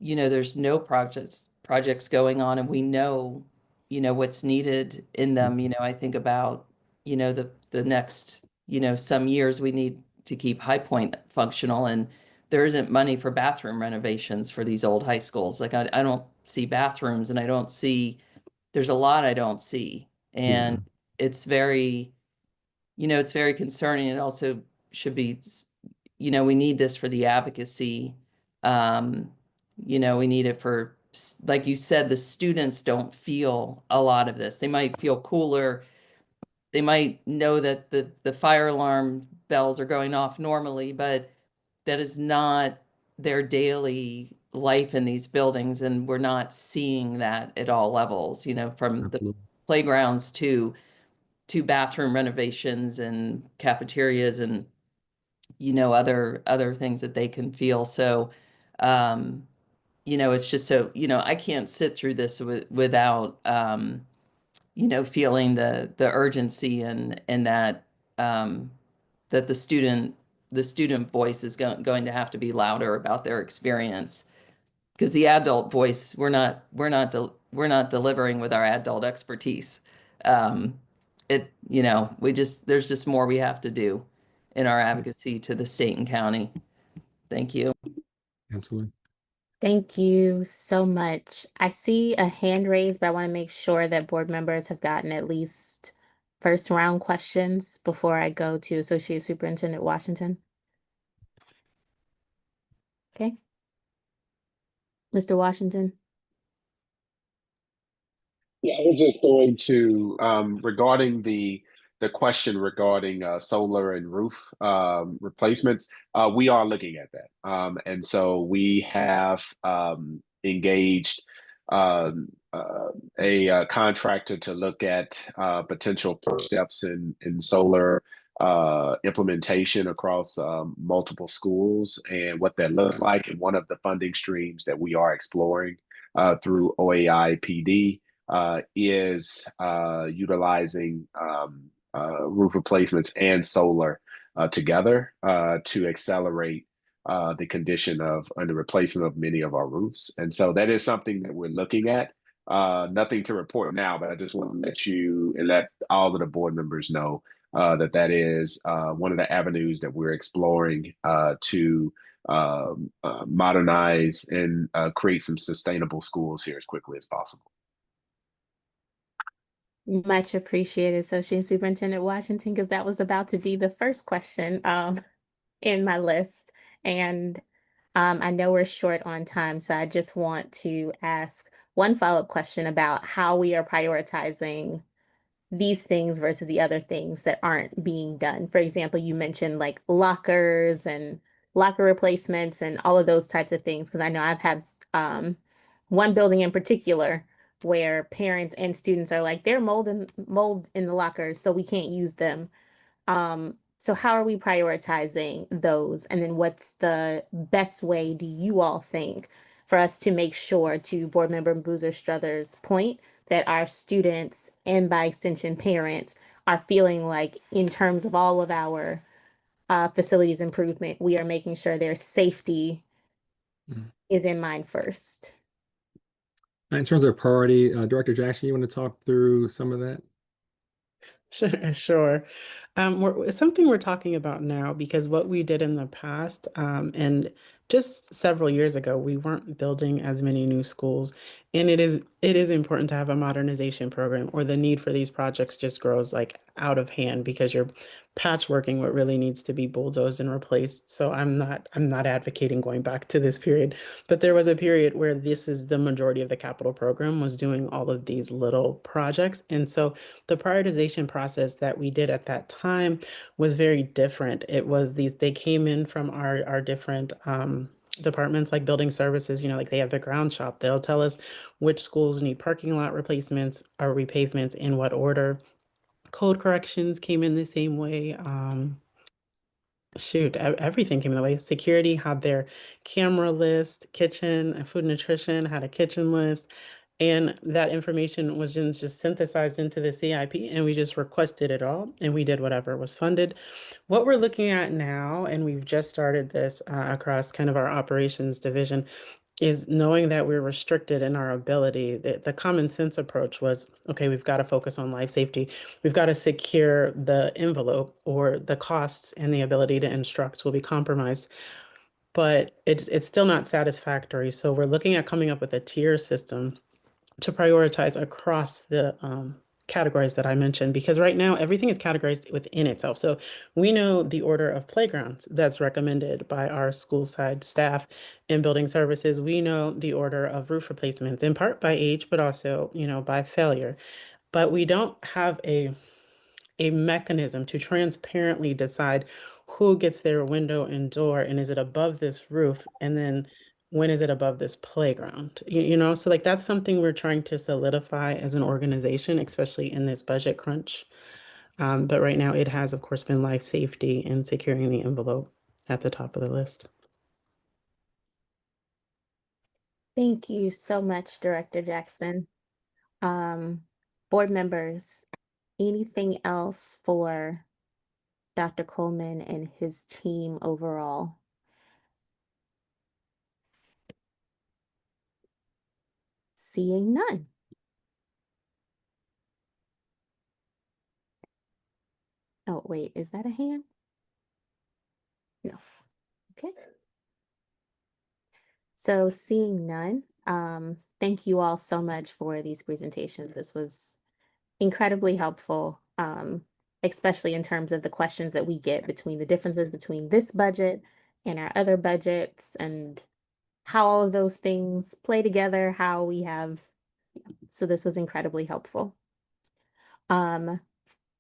there's no projects going on and we know, what's needed in them. I think about, the next, some years we need to keep High Point functional, and there isn't money for bathroom renovations for these old high schools. Like I don't see bathrooms, and there's a lot I don't see. And it's very, it's very concerning. It also should be, we need this for the advocacy. Um, we need it for, like you said, the students don't feel a lot of this. They might feel cooler. They might know that the fire alarm bells are going off normally, but that is not their daily life in these buildings. And we're not seeing that at all levels, from the playgrounds to bathroom renovations and cafeterias and other things that they can feel. So it's just so I can't sit through this without feeling the urgency and that that the student voice is going to have to be louder about their experience, because the adult voice, we're not delivering with our adult expertise. There's just more we have to do in our advocacy to the state and county. Thank you. Absolutely. Thank you so much. I see a hand raised, but I want to make sure that board members have gotten at least first round questions before I go to Associate Superintendent Washington. Okay. Mr. Washington. Yeah, I was just going to regarding the question regarding solar and roof replacements. We are looking at that, and so we have engaged a contractor to look at potential first steps in solar implementation across multiple schools and what that looks like. And one of the funding streams that we are exploring through OAI-PD is utilizing roof replacements and solar together to accelerate the condition of and the replacement of many of our roofs. And so that is something that we're looking at. Nothing to report now, but I just want to let you and let all of the board members know that is one of the avenues that we're exploring to modernize and create some sustainable schools here as quickly as possible. Much appreciated, Associate Superintendent Washington, because that was about to be the first question in my list. And I know we're short on time, so I just want to ask one follow-up question about how we are prioritizing these things versus the other things that aren't being done. For example, you mentioned like lockers and locker replacements and all of those types of things, because I know I've had one building in particular where parents and students are like, they're mold in the lockers, so we can't use them. So how are we prioritizing those? And then what's the best way, do you all think, for us to make sure, to Board Member Boozer Struther's point, that our students and by extension parents are feeling like, in terms of all of our facilities improvement, we are making sure their safety is in mind first? In terms of priority, Director Jackson, you want to talk through some of that? Sure. It's something we're talking about now, because what we did in the past, and just several years ago, we weren't building as many new schools. And it is important to have a modernization program, or the need for these projects just grows like out of hand because you're patchworking what really needs to be bulldozed and replaced. So I'm not advocating going back to this period, but there was a period where this is the majority of the capital program was doing all of these little projects. And so the prioritization process that we did at that time was very different. It was they came in from our different departments, like building services, like they have the ground shop. They'll tell us which schools need parking lot replacements or repavements, in what order. Code corrections came in the same way. Everything came in the way. Security had their camera list, kitchen and food and nutrition had a kitchen list. And that information was just synthesized into the CIP, and we just requested it all, and we did whatever was funded. What we're looking at now, and we've just started this across kind of our operations division, is knowing that we're restricted in our ability. The common sense approach was, okay, we've got to focus on life safety. We've got to secure the envelope, or the costs and the ability to instruct will be compromised. But it's still not satisfactory. So we're looking at coming up with a tier system to prioritize across the categories that I mentioned, because right now everything is categorized within itself. So we know the order of playgrounds that's recommended by our school side staff in building services. We know the order of roof replacements, in part by age, but also, by failure. But we don't have a mechanism to transparently decide who gets their window and door, and is it above this roof, and then when is it above this playground, so like that's something we're trying to solidify as an organization, especially in this budget crunch. But right now it has, of course, been life safety and securing the envelope at the top of the list. Thank you so much, Director Jackson. Board members, anything else for Dr. Coleman and his team overall? Seeing none. Oh, wait, is that a hand? No. Okay. So seeing none, thank you all so much for these presentations. This was incredibly helpful, especially in terms of the questions that we get between the differences between this budget and our other budgets, and how all of those things play together, how we have, so this was incredibly helpful.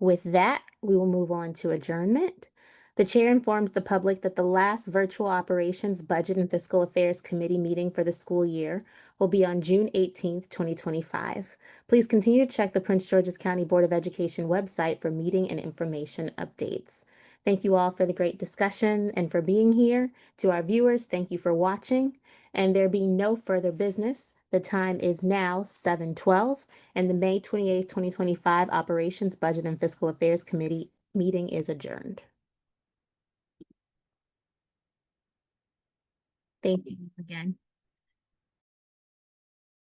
With that, we will move on to adjournment. The chair informs the public that the last virtual operations, budget, and fiscal affairs committee meeting for the school year will be on June 18th, 2025. Please continue to check the Prince George's County Board of Education website for meeting and information updates. Thank you all for the great discussion and for being here. To our viewers, thank you for watching. And there being no further business, the time is now 7:12, and the May 28th, 2025 Operations, Budget, and Fiscal Affairs Committee meeting is adjourned. Thank you again.